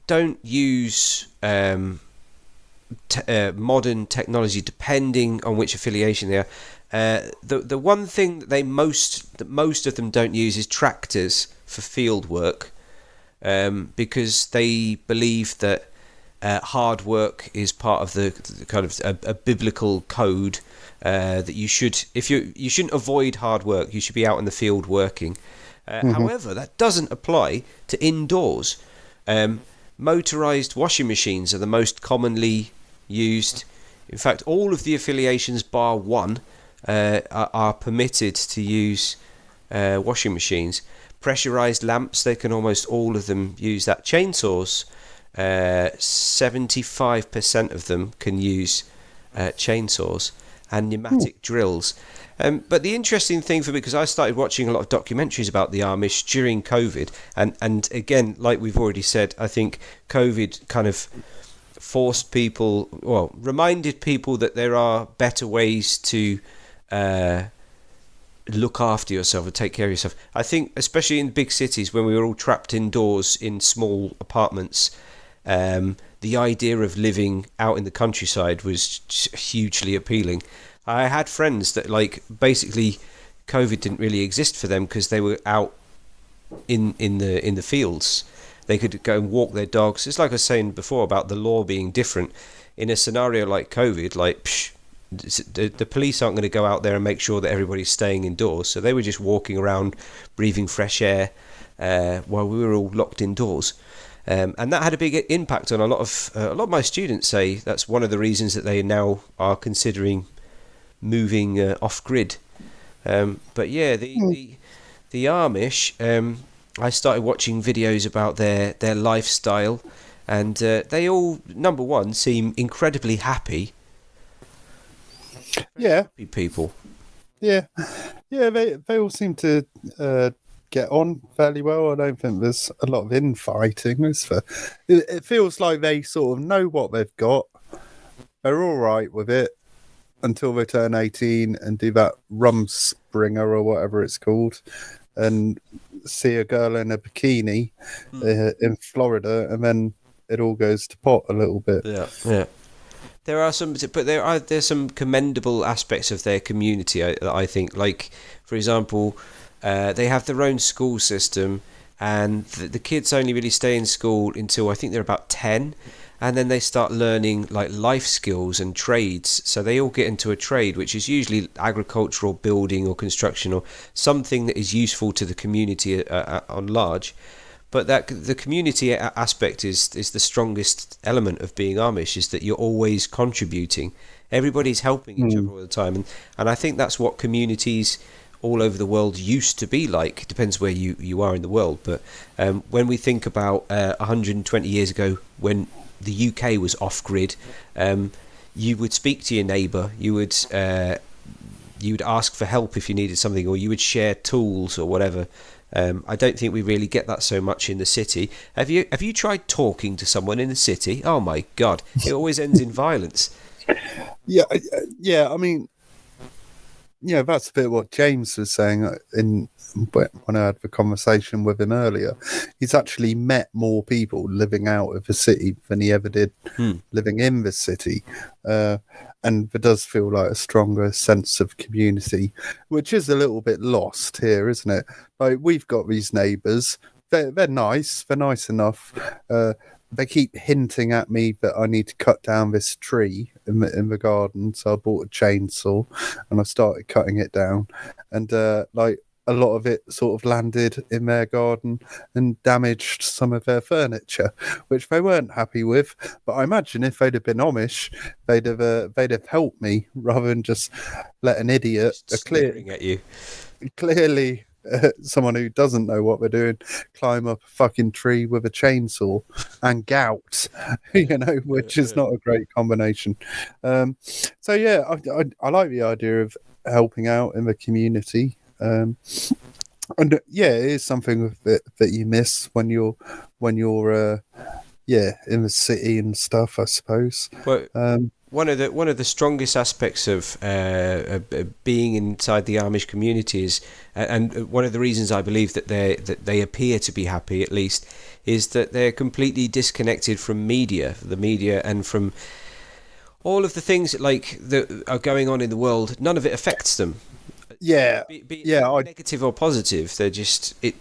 don't use modern technology, depending on which affiliation they are. The one thing that most of them don't use is tractors for field work, because they believe that hard work is part of the kind of a biblical code, that you shouldn't avoid hard work. You should be out in the field working. However, that doesn't apply to indoors. Motorized washing machines are the most commonly used. In fact, all of the affiliations bar one are permitted to use washing machines. Pressurized lamps, they can almost all of them use that. Chainsaws, 75% of them can use chainsaws, and pneumatic drills. But the interesting thing for me, because I started watching a lot of documentaries about the Amish during COVID, and again, like we've already said, I think COVID kind of forced people, well, reminded people that there are better ways to look after yourself and take care of yourself. I think, especially in big cities, when we were all trapped indoors in small apartments, the idea of living out in the countryside was hugely appealing. I had friends that, like, basically COVID didn't really exist for them because they were out in the fields. They could go and walk their dogs. It's like I was saying before about the law being different. In a scenario like COVID, like, the police aren't going to go out there and make sure that everybody's staying indoors. So they were just walking around, breathing fresh air, while we were all locked indoors. And that had a big impact on a lot of my students. Say that's one of the reasons that they now are considering moving off grid. But yeah, the Amish. I started watching videos about their lifestyle, and they all, number one, seem incredibly happy. Yeah, happy people. Yeah, they all seem to get on fairly well. I don't think there's a lot of infighting. It feels like they sort of know what they've got. They're all right with it until they turn 18 and do that Rumspringer or whatever it's called, and see a girl in a bikini in Florida, and then it all goes to pot a little bit. Yeah. There's some commendable aspects of their community. I think, like, for example, they have their own school system, and the kids only really stay in school until I think they're about 10, and then they start learning like life skills and trades. So they all get into a trade, which is usually agricultural, building or construction, or something that is useful to the community on large. But that the community aspect is the strongest element of being Amish, is that you're always contributing. Everybody's helping each other all the time. And I think that's what communities all over the world used to be like. It depends where you are in the world. But when we think about 120 years ago, when the UK was off-grid, you would speak to your neighbour. You would ask for help if you needed something, or you would share tools or whatever. I don't think we really get that so much in the city. Have you tried talking to someone in the city? Oh my God, it always ends in violence. Yeah. I mean, yeah, that's a bit what James was saying when I had the conversation with him earlier. He's actually met more people living out of the city than he ever did living in the city. And there does feel like a stronger sense of community, which is a little bit lost here, isn't it? Like, we've got these neighbours. They're nice. They're nice enough. They keep hinting at me that I need to cut down this tree in the garden. So I bought a chainsaw and I started cutting it down. And like, a lot of it sort of landed in their garden and damaged some of their furniture, which they weren't happy with. But I imagine if they'd have been Amish, they'd have helped me rather than just let an idiot Staring at you. Clearly, someone who doesn't know what they're doing climb up a fucking tree with a chainsaw and gout, which is not a great combination. So yeah, I like the idea of helping out in the community. And yeah, it is something that you miss when you're in the city and stuff, I suppose. Well, one of the strongest aspects of being inside the Amish community is, and one of the reasons I believe that they appear to be happy, at least, is that they're completely disconnected from the media, and from all of the things that are going on in the world. None of it affects them. Yeah, negative or positive, it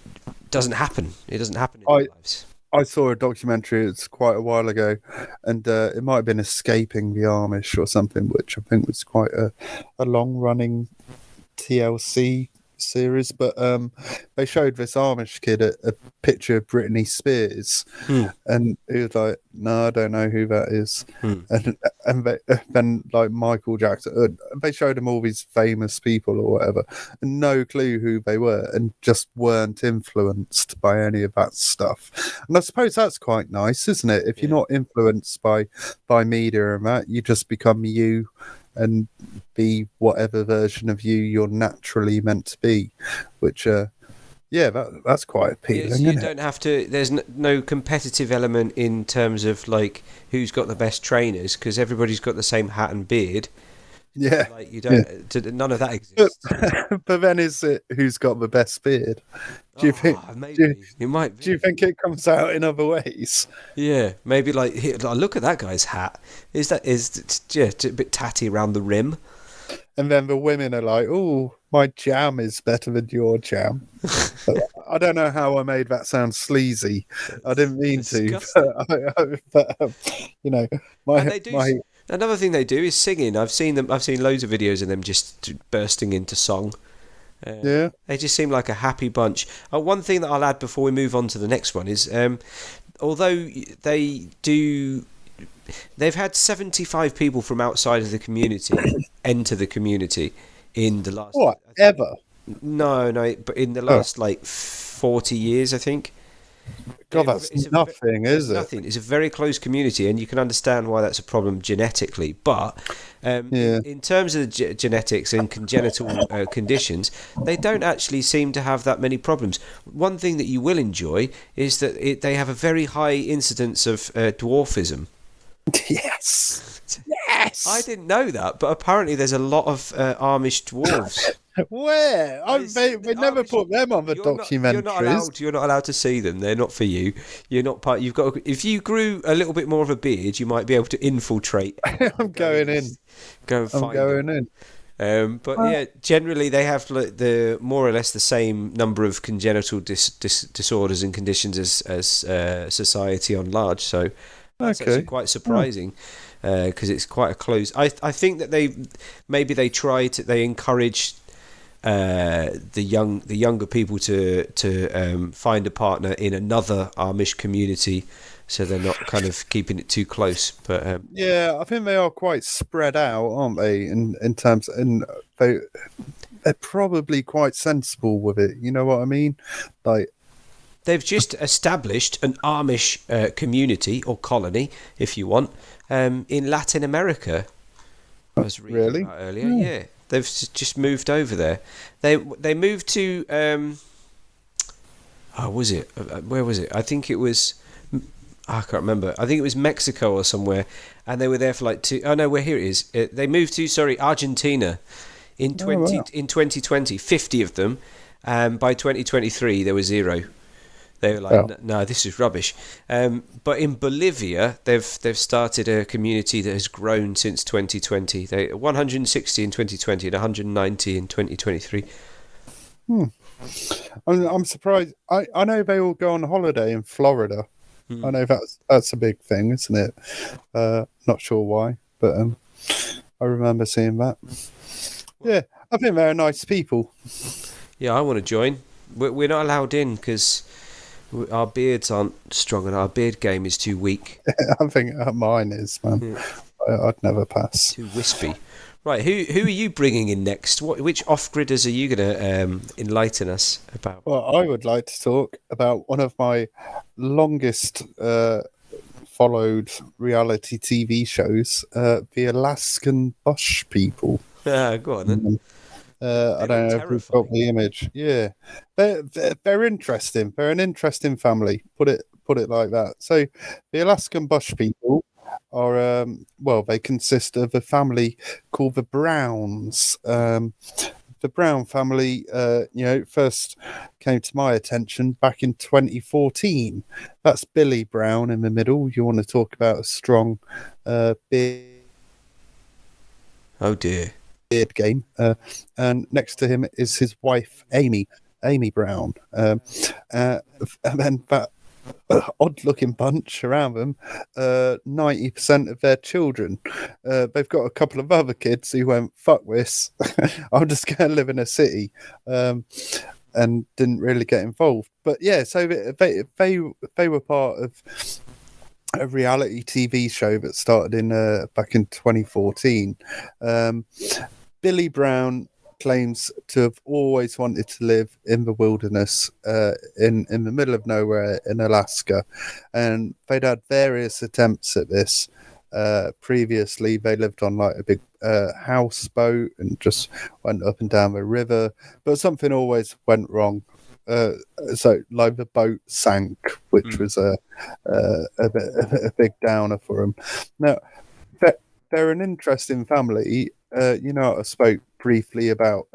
doesn't happen. It doesn't happen in their lives. I saw a documentary, it's quite a while ago, and it might have been Escaping the Amish or something, which I think was quite a long-running TLC series. But they showed this Amish kid a picture of Britney Spears, and he was like, "No, I don't know who that is." And then like Michael Jackson, they showed him all these famous people or whatever, and no clue who they were, and just weren't influenced by any of that stuff. And I suppose that's quite nice, isn't it? If you're not influenced by media and that, you just become you and be whatever version of you're naturally meant to be, which Yeah, that's quite appealing, You isn't it? don't have to. There's no competitive element in terms of like who's got the best trainers because everybody's got the same hat and beard. Yeah, Like you yeah. don't. None of that But, exists. but then is it who's got the best beard? Do you think? Oh, Do you, maybe it might do you be. think it comes out in other ways? Yeah, maybe like, here, like look at that guy's hat. Is yeah, it's a bit tatty around the rim. And then the women are like, "Oh, my jam is better than your jam." I don't know how I made that sound sleazy. I It's didn't mean to, disgusting. but you know, And my they do. my Another thing they do is singing. I've seen them. I've seen loads of videos of them just bursting into song. yeah. They just seem like a happy bunch. One thing that I'll add before we move on to the next one is, although they've had 75 people from outside of the community enter the community in the last. What ever? No, but in the Oh, last like 40 years, I think. God, that's nothing, It's is it? nothing. It's a very close community, and you can understand why that's a problem genetically. But Yeah. in terms of the genetics and congenital conditions, they don't actually seem to have that many problems. One thing that you will enjoy is that they have a very high incidence of dwarfism. Yes. I Yes. didn't know that, but apparently there's a lot of Amish dwarves. Where? They never Amish, put them on the you're not documentaries. allowed. You're not allowed to see them. They're not for you. You're not part. You've got. If you grew a little bit more of a beard, you might be able to infiltrate. I'm going in. Go and I'm find them. going in. But yeah, generally they have like the more or less the same number of congenital disorders and conditions as society on large. So that's actually Okay. quite surprising because it's quite a close. I think that they encourage the younger people to find a partner in another Amish community, so they're not kind of keeping it too close. But Yeah, I think they are quite spread out, aren't they? In terms, and they're probably quite sensible with it. You know what I mean? Like, they've just established an Amish community or colony, if you want, in Latin America. I was reading really? about earlier. Yeah, they've just moved over there. They moved to was it? Where was it? I think it was. I can't remember. I think it was Mexico or somewhere, and they were there for like two. Oh no, here it is. They moved to Argentina in Oh, wow. in 2020. 50 of them. By 2023, there were zero. They were like, Oh. no, this is rubbish. But in Bolivia, they've started a community that has grown since 2020. They 160 in 2020 and 190 in 2023. I'm surprised. I know they all go on holiday in Florida. I know that's a big thing, isn't it? Not sure why, but I remember seeing that. Yeah, I think they're nice people. Yeah, I want to join. We're not allowed in because our beards aren't strong and our beard game is too weak, I think mine is, man. I'd never pass. too wispy. Right, who are you bringing in next? Which off-gridders are you going to enlighten us about? Well, I would like to talk about one of my longest followed reality TV shows, the Alaskan Bush People. Go on then. I look don't know if we've got terrifying. the image. Yeah, they're interesting. They're an interesting family. Put it like that. So, the Alaskan Bush People are they consist of a family called the Browns. The Brown family, first came to my attention back in 2014. That's Billy Brown in the middle. You want to talk about a strong beard Oh dear. game. And next to him is his wife, Amy Brown. And then that odd-looking bunch around them, 90% of their children. They've got a couple of other kids who went, fuck this, I'm just going to live in a city, and didn't really get involved. But yeah, so they were part of a reality TV show that started in back in 2014. Billy Brown claims to have always wanted to live in the wilderness, in the middle of nowhere in Alaska, and they'd had various attempts at this. Previously, they lived on like a big houseboat and just went up and down the river, but something always went wrong. so like the boat sank, which was a big downer for them. Now, they're an interesting family. I spoke briefly about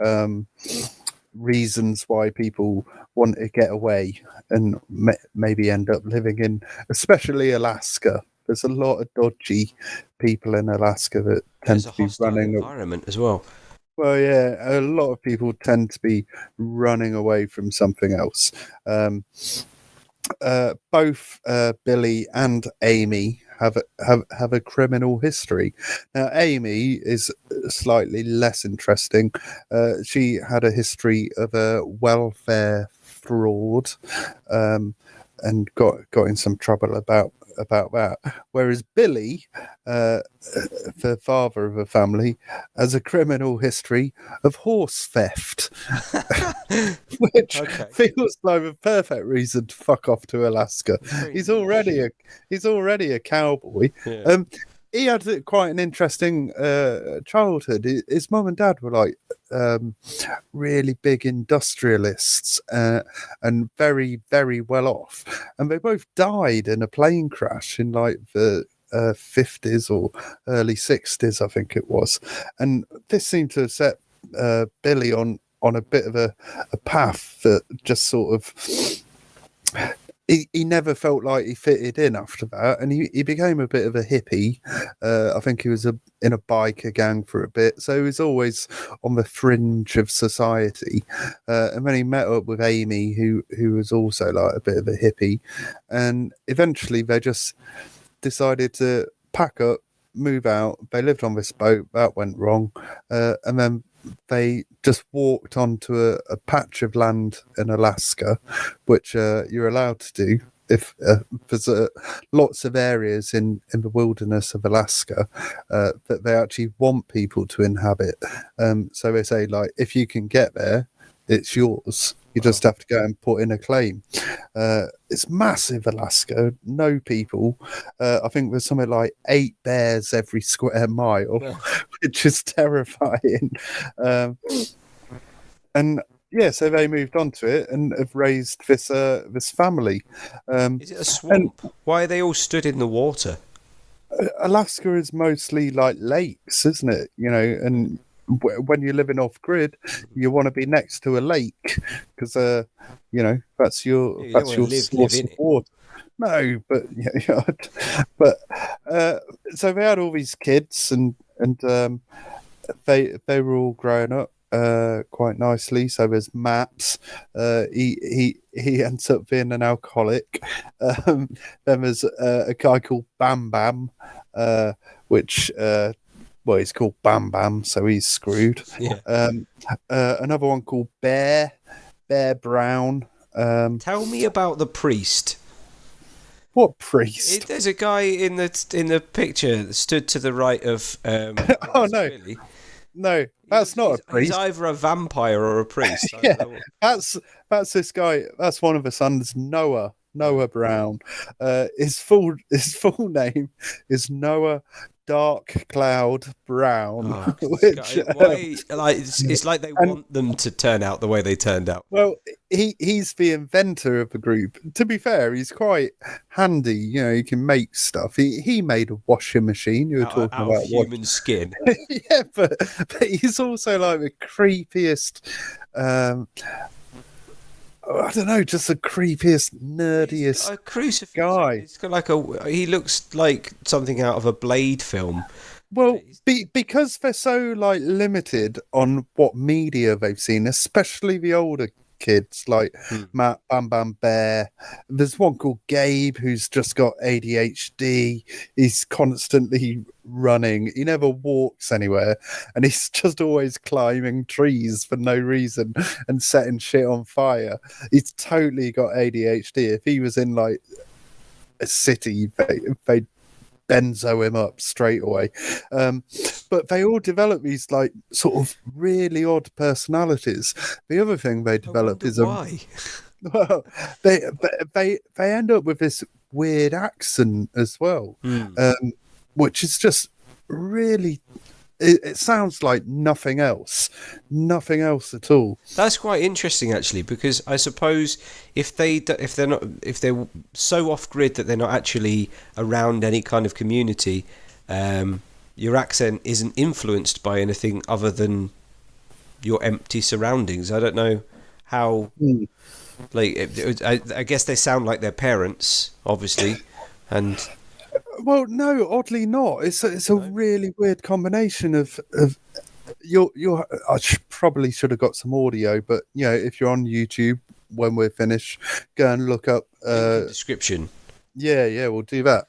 reasons why people want to get away and maybe end up living in, especially Alaska. There's a lot of dodgy people in Alaska that tend to be running environment as well. Well, yeah, a lot of people tend to be running away from something else. Both Billy and Amy have a criminal history. Now, Amy is slightly less interesting. She had a history of a welfare fraud, and got in some trouble about that. Whereas Billy, the father of a family, has a criminal history of horse theft, which feels like a perfect reason to fuck off to Alaska. He's already a cowboy. Yeah. He had quite an interesting childhood. His mum and dad were like really big industrialists and very, very well off. And they both died in a plane crash in like the 50s or early 60s, I think it was. And this seemed to have set Billy on a bit of a path that just sort of... He never felt like he fitted in after that, and he became a bit of a hippie. I think he was in a biker gang for a bit, so he was always on the fringe of society. And then he met up with Amy, who was also like a bit of a hippie, and eventually they just decided to pack up, move out. They lived on this boat. That went wrong, and then they just walked onto a patch of land in Alaska, which you're allowed to do if there's lots of areas in the wilderness of Alaska that they actually want people to inhabit. So they say, like, if you can get there, it's yours. You just have to go and put in a claim. It's massive, Alaska. No people. I think there's something like 8 bears every square mile, which is terrifying. And yeah, so they moved on to it and have raised this family. Is it a swamp? Why are they all stood in the water? Alaska is mostly like lakes, isn't it? And when you're living off grid, you want to be next to a lake because that's your source of water. No, but so they had all these kids and they were all growing up quite nicely. So there's Maps. He ends up being an alcoholic. Then there's a guy called Bam Bam, which. Well, he's called Bam Bam, so he's screwed. Yeah. Another one called Bear Brown. Tell me about the priest. What priest? There's a guy in the picture that stood to the right of. Oh no, Billy. No, that's not a priest. He's either a vampire or a priest. Yeah, that's this guy. That's one of the sons, Noah Brown. His full name is Noah Dark Cloud Brown. Which, it's like they want them to turn out the way they turned out. Well, he's the inventor of the group. To be fair, he's quite handy. He can make stuff. He made a washing machine. You were talking about human skin. Yeah, but he's also like the creepiest. I don't know, just the creepiest, nerdiest a crucifix guy. It's got he looks like something out of a Blade film. Well, because they're so like limited on what media they've seen, especially the older kids like Matt, Bam Bam Bear. There's one called Gabe who's just got ADHD. He's constantly running. He never walks anywhere, and he's just always climbing trees for no reason and setting shit on fire. He's totally got ADHD. If he was in like a city, they'd benzo him up straight away. But they all develop these like sort of really odd personalities. The other thing they develop is why? Well, they end up with this weird accent as well, which is just really it sounds like nothing else at all. That's quite interesting, actually, because I suppose if they're so off grid that they're not actually around any kind of community, your accent isn't influenced by anything other than your empty surroundings. I don't know how. Like, I guess they sound like their parents, obviously, and. Well, no, oddly not. It's a really weird combination of probably should have got some audio, but if you're on YouTube when we're finished, go and look up Link in description. Yeah, we'll do that.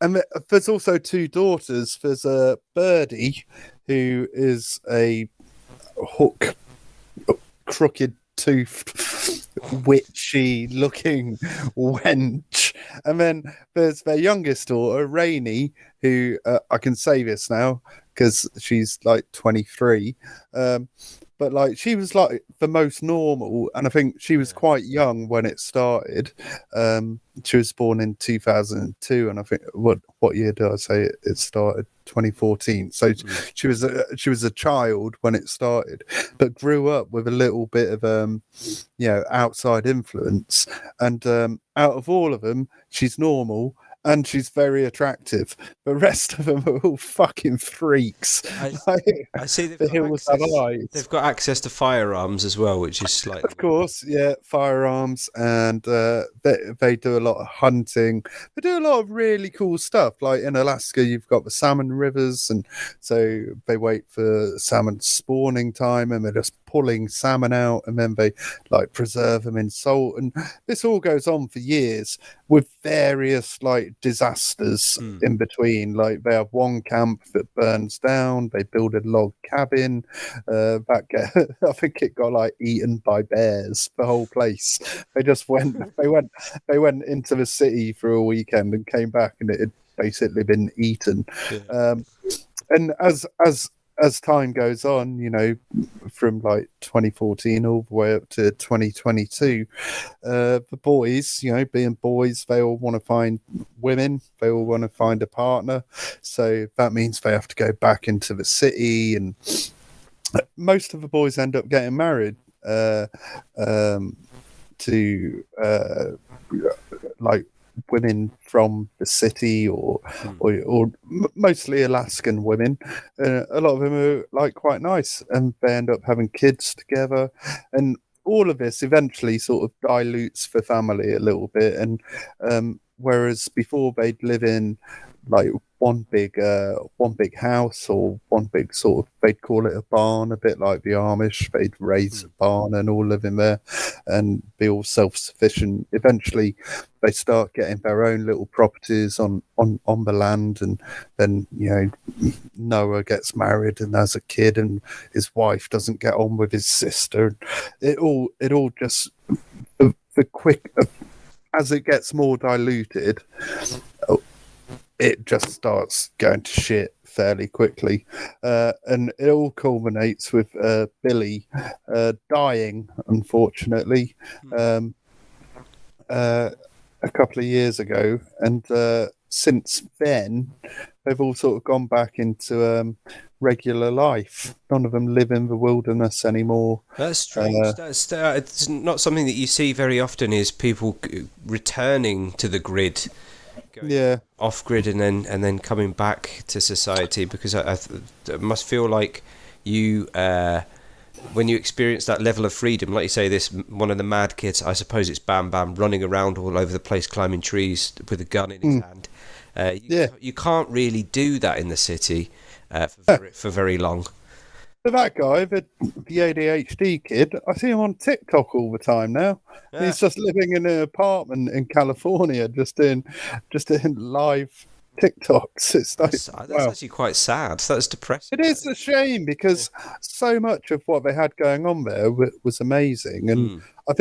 And there's also two daughters. There's a Birdie, who is a hook, crooked toothed, witchy looking wench, and then there's their youngest daughter, Rainey, who I can say this now because she's like 23, but like she was like the most normal, and I think she was quite young when it started. She was born in 2002, and I think what year did I say it started? 2014. So she was a child when it started, but grew up with a little bit of outside influence. And out of all of them, she's normal. And she's very attractive. The rest of them are all fucking freaks. I see they've got access to firearms as well, which is slightly... Of course, yeah, firearms, and they do a lot of hunting. They do a lot of really cool stuff. Like in Alaska, you've got the salmon rivers, and so they wait for salmon spawning time, and they're just pulling salmon out, and then they like preserve them in salt. And this all goes on for years with various like disasters in between. Like they have one camp that burns down, they build a log cabin, I think it got like eaten by bears, the whole place. They went into the city for a weekend and came back, and it had basically been eaten. And as time goes on, from like 2014 all the way up to 2022, the boys, being boys, they all want to find women, they all want to find a partner. So that means they have to go back into the city, and most of the boys end up getting married to like women from the city or mostly Alaskan women. A lot of them are like quite nice, and they end up having kids together, and all of this eventually sort of dilutes the family a little bit. And whereas before they'd live in like one big house, or one big sort of, they'd call it a barn, a bit like the Amish. They'd raise a barn and all live in there and be all self-sufficient. Eventually they start getting their own little properties on the land, and then Noah gets married and has a kid, and his wife doesn't get on with his sister. It all just the quick, as it gets more diluted, it just starts going to shit fairly quickly. And it all culminates with Billy dying, unfortunately, a couple of years ago. And since then, they've all sort of gone back into regular life. None of them live in the wilderness anymore. That's strange. It's not something that you see very often, is people returning to the grid. Off grid and then coming back to society, because I must feel like you when you experience that level of freedom, like you say, this one of the mad kids, I suppose it's Bam Bam, running around all over the place, climbing trees with a gun in his hand. You can't really do that in the city for very long. But that guy, the ADHD kid, I see him on TikTok all the time now. Yeah. He's just living in an apartment in California, just doing live TikToks. It's like, that's actually quite sad. That's depressing. It is a shame, because so much of what they had going on there was amazing. And I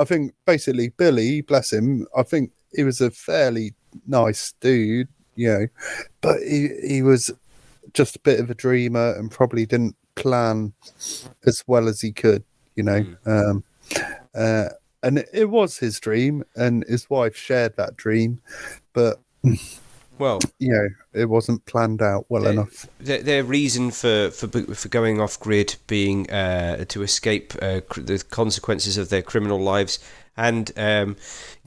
think basically Billy, bless him, I think he was a fairly nice dude, but he was just a bit of a dreamer and probably didn't plan as well as he could, and it was his dream, and his wife shared that dream, but Well, it wasn't planned out well enough. their reason for going off grid being to escape the consequences of their criminal lives, and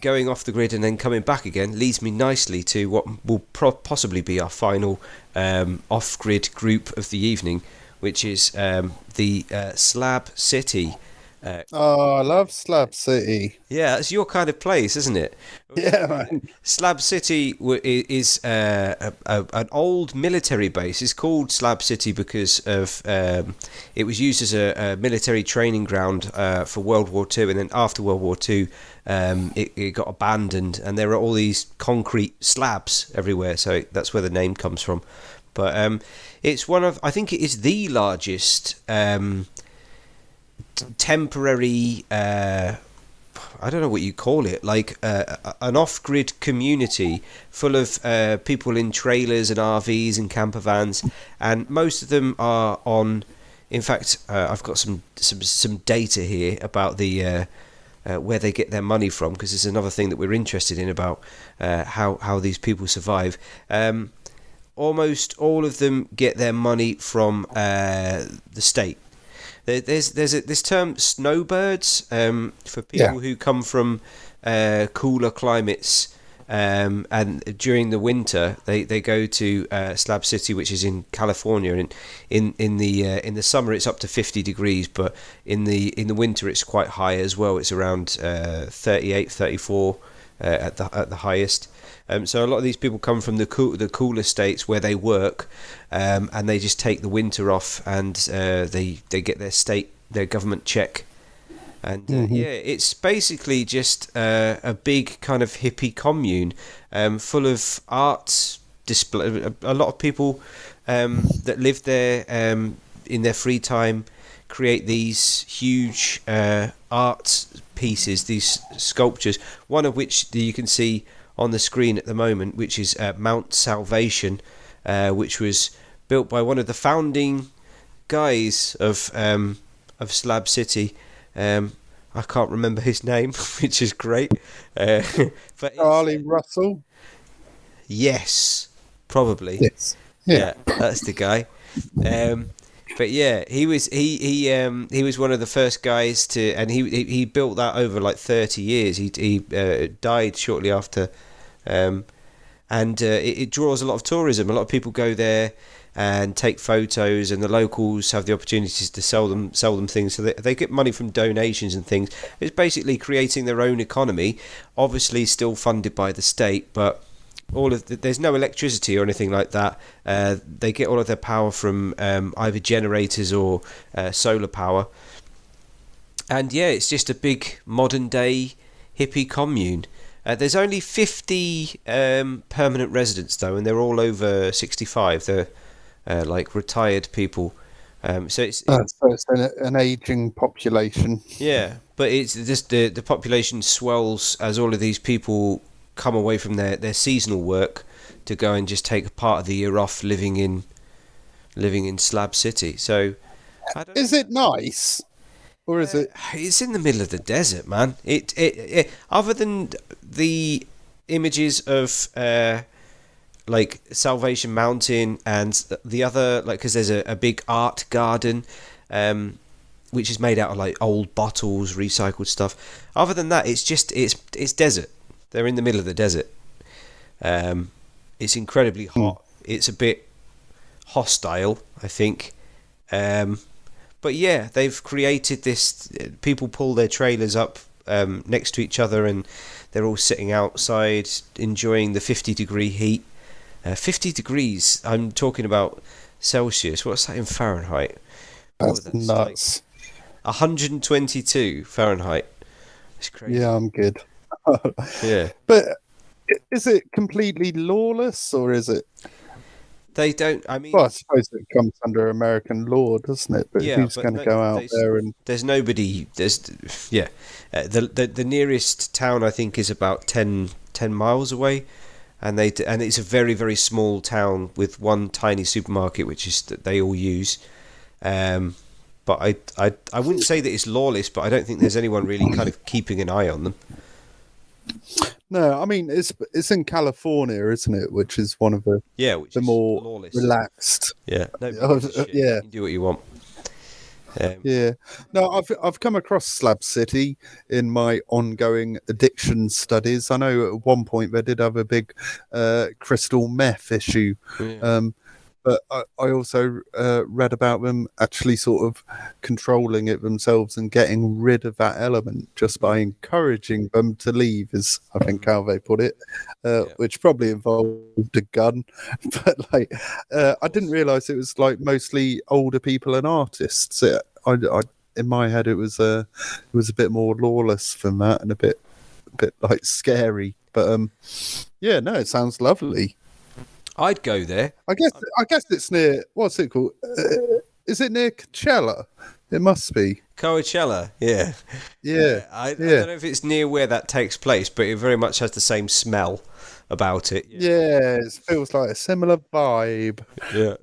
going off the grid and then coming back again leads me nicely to what will possibly be our final off grid group of the evening, which is the Slab City. I love Slab City. Yeah, that's your kind of place, isn't it? Yeah, man. Slab City is an old military base. It's called Slab City because of it was used as a military training ground for World War II, and then after World War II, it got abandoned, and there are all these concrete slabs everywhere. So that's where the name comes from. But it's I think it is the largest temporary. I don't know what you call it, like an off-grid community full of people in trailers and RVs and camper vans, and most of them are on. In fact, I've got some data here about the where they get their money from, because it's another thing that we're interested in about how these people survive. Almost all of them get their money from the state. There's this term snowbirds for people who come from cooler climates, and during the winter they go to Slab City, which is in California, and in the summer it's up to 50 degrees, but in the winter it's quite high as well. It's around 38, 34 at the highest. So a lot of these people come from the cooler states where they work, and they just take the winter off, and they get their government check, and it's basically just a big kind of hippie commune, full of art display. A lot of people that live there in their free time create these huge art pieces, these sculptures. One of which you can see on the screen at the moment, which is Mount Salvation, which was built by one of the founding guys of Slab City. I can't remember his name, which is great. But Charlie Russell. Yes, probably. Yes. Yeah, that's the guy. But yeah, he was one of the first guys to, and he built that over like 30 years. He died shortly after, and it draws a lot of tourism. A lot of people go there and take photos, and the locals have the opportunities to sell them things, so they get money from donations and things. It's basically creating their own economy, obviously still funded by the state, but there's no electricity or anything like that. They get all of their power from either generators or solar power, and it's just a big modern day hippie commune. There's only 50 permanent residents though, and they're all over 65. They're like retired people. So it's an aging population. Yeah, but it's just the population swells as all of these people come away from their seasonal work to go and just take a part of the year off living in Slab City. So is it nice, or is it? It's in the middle of the desert, man. It other than the images of like Salvation Mountain and the other, like, because there's a big art garden which is made out of like old bottles, recycled stuff. Other than that, it's desert. They're in the middle of the desert. It's incredibly hot. It's a bit hostile, I think. But yeah, they've created this. People pull their trailers up next to each other, and they're all sitting outside enjoying the 50-degree heat. 50 degrees, I'm talking about Celsius. What's that in Fahrenheit? That's nuts. Like 122 Fahrenheit. It's crazy. Yeah, I'm good. Yeah. But is it completely lawless, or is it? They don't. I mean, well, I suppose it comes under American law, doesn't it? But who's going to go out there and? There's nobody. The nearest town I think is about 10 miles away, and it's a very, very small town with one tiny supermarket, which is that they all use. But I wouldn't say that it's lawless, but I don't think there's anyone really kind of keeping an eye on them. No, I mean it's in California, isn't it? Which is one of which the is more lawless. relaxed. Yeah, nobody gives a shit. Yeah. You can do what you want. Yeah, no, I've come across Slab City in my ongoing addiction studies. I know at one point they did have a big crystal meth issue, Yeah. but I also read about them actually sort of controlling it themselves and getting rid of that element just by encouraging them to leave, is I think how they put it, which probably involved a gun. But like, I didn't realise it was like mostly older people and artists. In my head, it was a bit more lawless than that and a bit like scary. But yeah, no, it sounds lovely. I'd go there. I guess it's near. What's it called? Is it near Coachella? It must be. Coachella, yeah. Yeah. I don't know if it's near where that takes place, but it very much has the same smell about it. Yeah, it feels like a similar vibe. Yeah.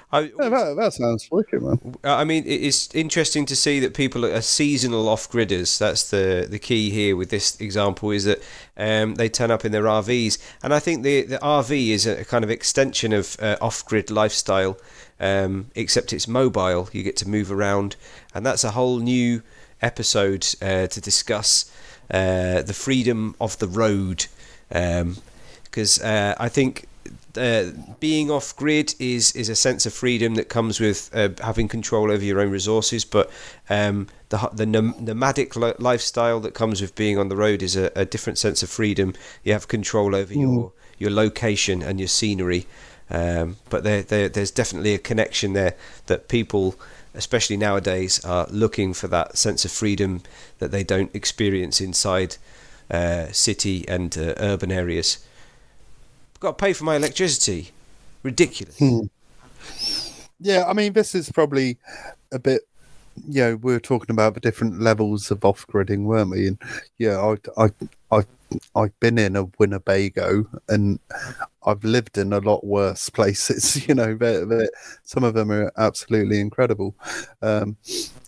That sounds wicked, man. I mean, it's interesting to see that people are seasonal off-gridders. That's the key here with this example, is that they turn up in their RVs. And I think the RV is a kind of extension of off-grid lifestyle, except it's mobile. You get to move around. And that's a whole new episode to discuss the freedom of the road. Because I think being off grid is a sense of freedom that comes with having control over your own resources, but the nomadic lifestyle that comes with being on the road is a different sense of freedom. You have control over your location and your scenery, but there's definitely a connection there that people, especially nowadays, are looking for that sense of freedom that they don't experience inside city and urban areas. Got to pay for my electricity. Ridiculous. Yeah, I mean, this is probably a bit. We were talking about the different levels of off-gridding, weren't we? And yeah, I've been in a Winnebago, and I've lived in a lot worse places. Some of them are absolutely incredible. And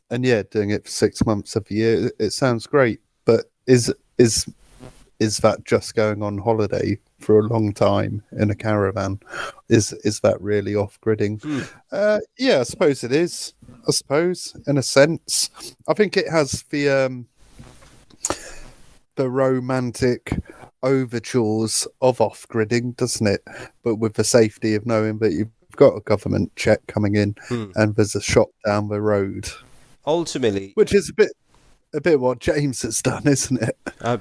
yeah, doing it for 6 months of the year, it sounds great. But is that just going on holiday for a long time in a caravan? Is that really off-gridding? Yeah, I suppose it is. I suppose, in a sense. I think it has the romantic overtures of off-gridding, doesn't it? But with the safety of knowing that you've got a government check coming in and there's a shop down the road. Ultimately, which is a bit what James has done, isn't it?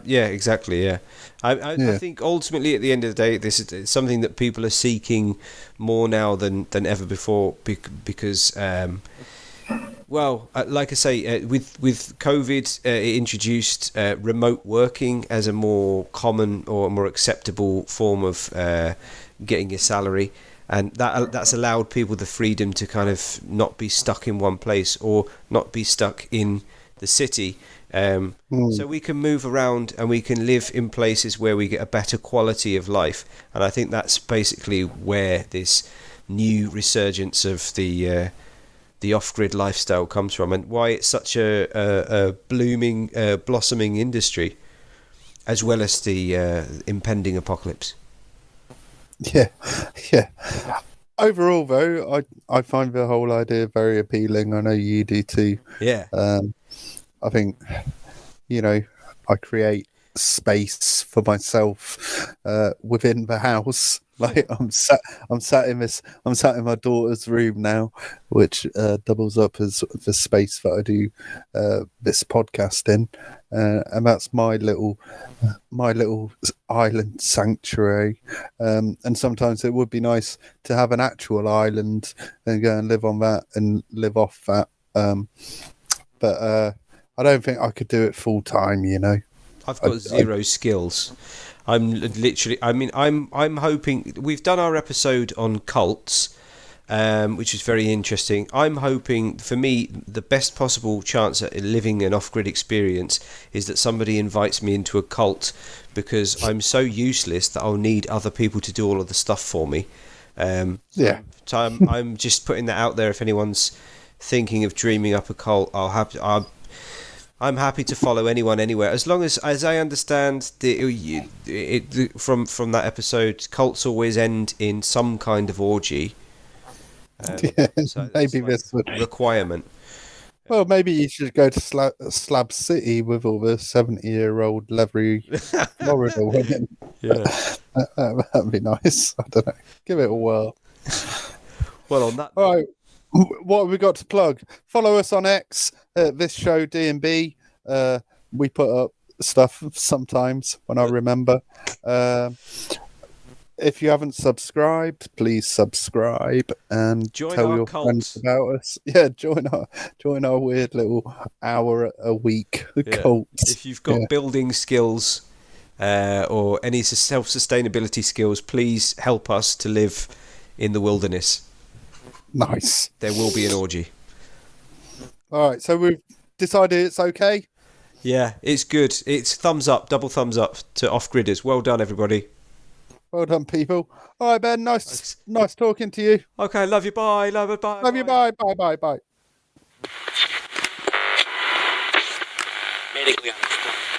Yeah, exactly. Yeah, I think ultimately, at the end of the day, this is something that people are seeking more now than ever before, because, like I say, with COVID, it introduced remote working as a more common or more acceptable form of getting your salary. And that's allowed people the freedom to kind of not be stuck in one place or not be stuck in the city. So we can move around and we can live in places where we get a better quality of life. And I think that's basically where this new resurgence of the off-grid lifestyle comes from, and why it's such a blooming, blossoming industry, as well as the impending apocalypse. Yeah. Overall, though, I find the whole idea very appealing. I know you do too. Yeah. I think, I create space for myself within the house. Like I'm sat in my daughter's room now, which doubles up as the space that I do this podcast in, and that's my little island sanctuary. And sometimes it would be nice to have an actual island and go and live on that and live off that. But I don't think I could do it full time. I've got zero skills. I'm hoping we've done our episode on cults, which is very interesting. I'm hoping, for me, the best possible chance at living an off-grid experience is that somebody invites me into a cult, because I'm so useless that I'll need other people to do all of the stuff for me. So I'm just putting that out there. If anyone's thinking of dreaming up a cult, I'm happy to follow anyone anywhere, as long as I understand from that episode, cults always end in some kind of orgy. Yeah, So maybe it's like this would. requirement. Well, maybe you should go to Slab City with all the 70-year-old leathery Florida women. Yeah. That'd be nice. I don't know. Give it a whirl. Well, on that. All right. What have we got to plug? Follow us on X. This show D&B. We put up stuff sometimes when I remember. If you haven't subscribed, please subscribe and Join tell our your cult. friends about us. Yeah, join our weird little hour a week cult. If you've got building skills or any self-sustainability skills, please help us to live in the wilderness. Nice. There will be an orgy. All right, so we've decided it's okay. Yeah, it's good. It's thumbs up, double thumbs up to off-gridders. Well done, everybody. Well done, people. All right, Ben. Nice talking to you. Okay, love you. Bye. Love you. Bye. Love you. Bye. Bye. Medically unexplained.